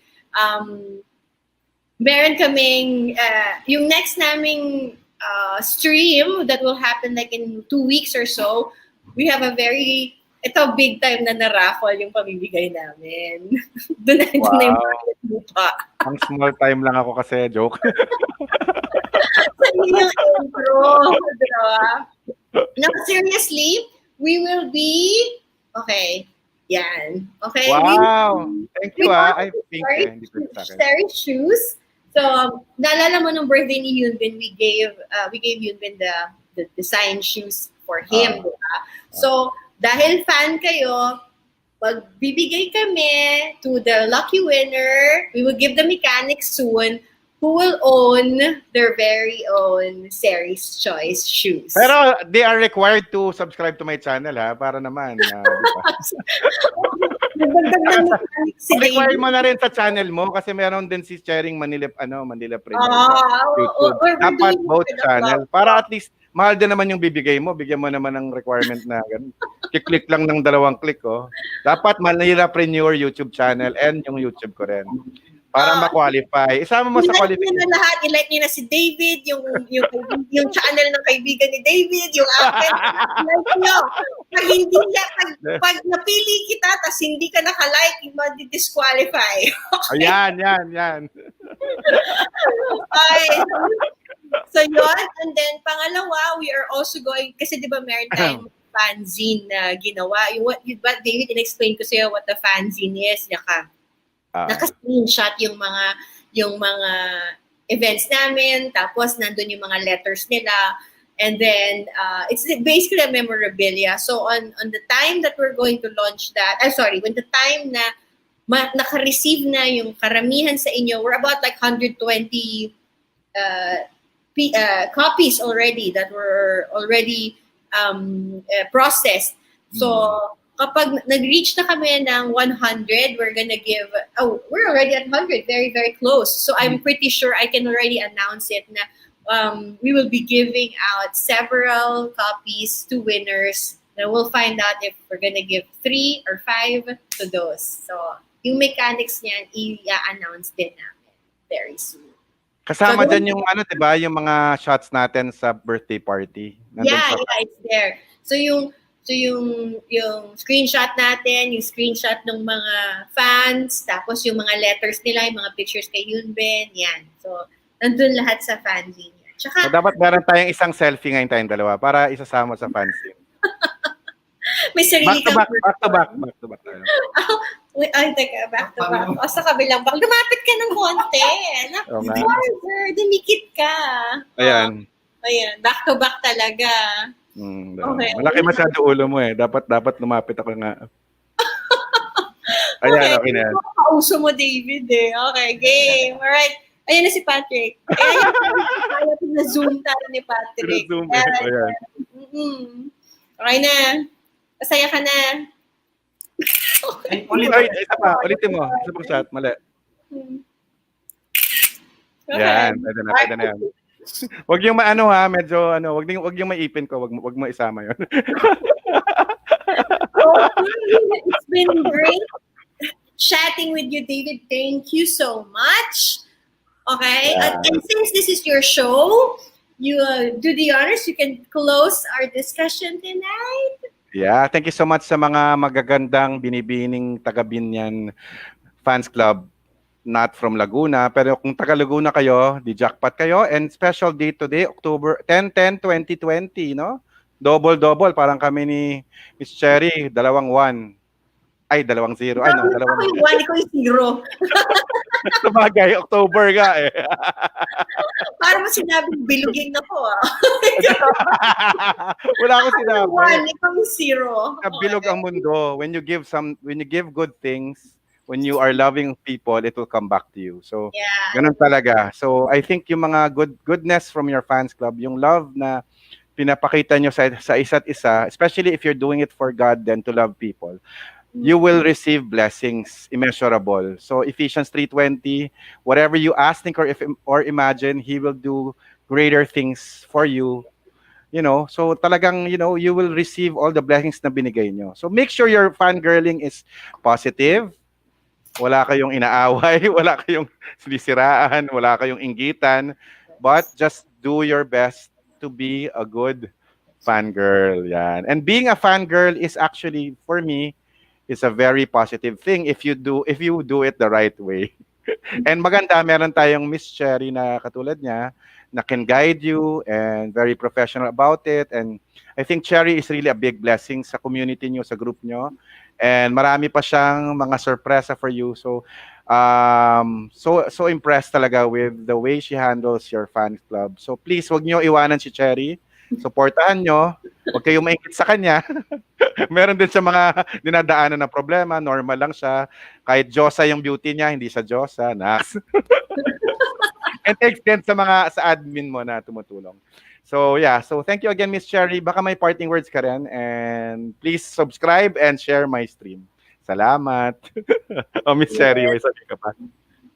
meron kaming yung next naming stream that will happen like in 2 weeks or so. We have a very big time na na-raffle yung pamibigay namin. Doon na yung lupa. Ang small time lang ako kasi, joke. Sa yung intro. No, seriously, we will be okay. Yan. Okay. Wow. Thank you. I think hindi ko sa akin. Sari shoes. So, naalala mo nung birthday ni Hyunbin, we gave Hyunbin the design shoes for him, diba? So, dahil fan kayo, magbibigay kami to the lucky winner. We will give the mechanics soon who will own their very own Sari's Choice shoes. Pero they are required to subscribe to my channel, ha? Para naman. Required mo na rin sa channel mo kasi meron din si sharing Manila Premier YouTube. Dapat both channel. Para at least mahal din naman yung bibigay mo. Bigyan mo naman ng requirement na ganun. Klik lang ng 2 click, oh. Dapat Manila Premier YouTube channel and yung YouTube ko rin. Para ma-qualify. Isama mo sa qualification. I-like lahat. I-like niyo na si David, yung channel ng kaibigan ni David, yung akin. I-like niyo. Pag hindi pag napili kita, tas hindi ka naka-like, ma-disqualify. Okay? Yan. Okay. So yun. And then, pangalawa, we are also going, kasi di ba meron tayong fanzine na ginawa. What David, in-explain ko sa'yo what the fanzine is. Naka-screenshot yung mga events namin, tapos nandun yung mga letters nila, and then it's basically a memorabilia. So on the time that we're going to launch that, when the time na naka-receive na yung karamihan sa inyo, we're about like 120 copies already that were already processed. So kapag nag-reach na kami ng 100, we're gonna give, we're already at 100, very, very close. So I'm pretty sure I can already announce it na we will be giving out several copies to winners. Then we'll find out if we're gonna give 3 or 5 to those. So yung mechanics niyan, i-announce din namin very soon. Kasama dyan yung diba, yung mga shots natin sa birthday party. It's there. So yung screenshot natin, yung screenshot ng mga fans, tapos yung mga letters nila, yung mga pictures kay Hyunbin, yan. So, nandun lahat sa fanzine yan. Tsaka, so, dapat meron tayong isang selfie ngayon tayong dalawa para isasama sa fanzine. May sarili kang... Back to back tayo. Teka, back to back. O, sa kabilang back. Lumapit ka ng konti. Dumikit ka. Ayan. Ayan, back to back talaga. Okay. Malaki masyado ulo mo eh. Dapat lumapit ako nga. Ayan, okay na yan. Pauso mo, David eh. Okay, game. Alright. Ayan na si Patrick. Ayan na Zoom tayo ni Patrick. Zoom. Ayan. Okay na. Masaya ka na. Isa pa. Ulitin mo. Isa pang shot. Mali. Yan. Pwede na yan. Wag yung medyo wag yung maipin ko, wag mo isama 'yon. It's been great chatting with you, David. Thank you so much. Okay? And since this is your show, you do the honors. You can close our discussion tonight. Yeah, thank you so much sa mga magagandang binibining taga-Binyan Fans Club. Not from Laguna, pero kung taga Laguna kayo, di jackpot kayo. And special day today, October 10/10/2020, no? Double, parang kami ni Miss Cherry, 2 1. Ay, 2 0. Ay, no, 2 1. Ikaw 0. Sabagay, October nga eh. Para mo sinabing bilugin ako Wala akong sinabi. 1, ikaw 0. Bilog ang mundo. When you give good things, when you are loving people, it will come back to you. So, Yeah. ganun talaga. So, I think yung mga goodness from your fans club, yung love na pinapakita nyo sa isa't isa, especially if you're doing it for God, then to love people, you will receive blessings immeasurable. So Ephesians 3:20, whatever you ask, think, or imagine, He will do greater things for you. So talagang, you will receive all the blessings na binigay nyo. So make sure your fangirling is positive. Wala kayong inaaway, wala kayong sinisiraan, wala kayong inggitan, but just do your best to be a good fangirl. Yan. And being a fangirl is actually, for me, is a very positive thing if you do it the right way. And maganda, meron tayong Miss Cherry na katulad niya, na can guide you and very professional about it. And I think Cherry is really a big blessing sa community nyo, sa group nyo. And marami pa siyang mga sorpresa for you. So, so impressed talaga with the way she handles your fan club. So please, wag nyo iwanan si Cherry. Supportahan nyo. Huwag kayong maingit sa kanya. Meron din siya mga dinadaanan na problema. Normal lang siya. Kahit Diyosa yung beauty niya, hindi siya Diyosa. Nas. And extend sa admin mo na tumutulong. So yeah, so thank you again, Miss Cherry. Baka may parting words ka rin. And please subscribe and share my stream. Salamat. Miss Cherry, may sabi ka pa.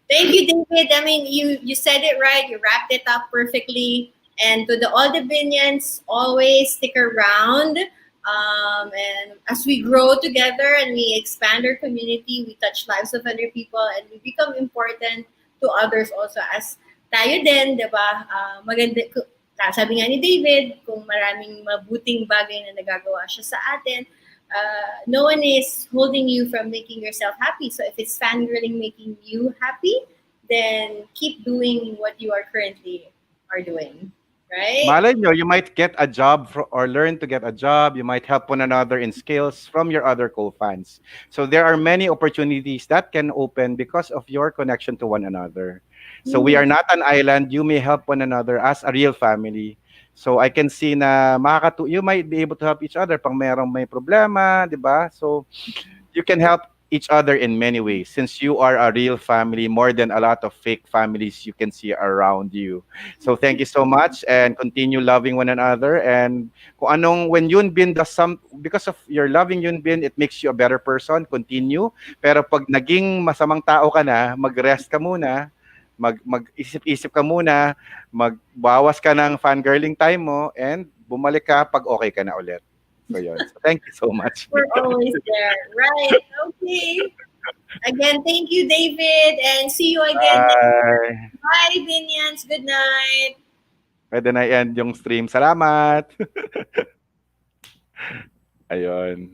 Thank you, David. I mean, you said it right. You wrapped it up perfectly. And to all the Binions, always stick around. And as we grow together and we expand our community, we touch lives of other people, and we become important to others also. As tayo din, di ba? Maganda, sabi nga ni David, kung maraming mabuting bagay na nagagawa siya sa atin, no one is holding you from making yourself happy. So if it's fangirling making you happy, then keep doing what you are currently are doing. Right? Malay nyo, you might get a job or learn to get a job. You might help one another in skills from your other co-fans. So there are many opportunities that can open because of your connection to one another. So we are not an island. You may help one another as a real family. So I can see na you might be able to help each other pang may problema, di ba? So you can help each other in many ways since you are a real family more than a lot of fake families you can see around you. So thank you so much and continue loving one another. And when Yunbin does because of your loving Yunbin, it makes you a better person, continue. Pero pag naging masamang tao ka na, mag-rest ka muna, mag-isip-isip ka muna, magbawas ka ng fangirling time mo, and bumalik ka pag okay ka na ulit. So yun. So thank you so much. We're always there. Right. Okay. Again, thank you, David. And see you again. Bye. Bye, Binions. Good night. Pwede na i-end yung stream. Salamat. Ayun.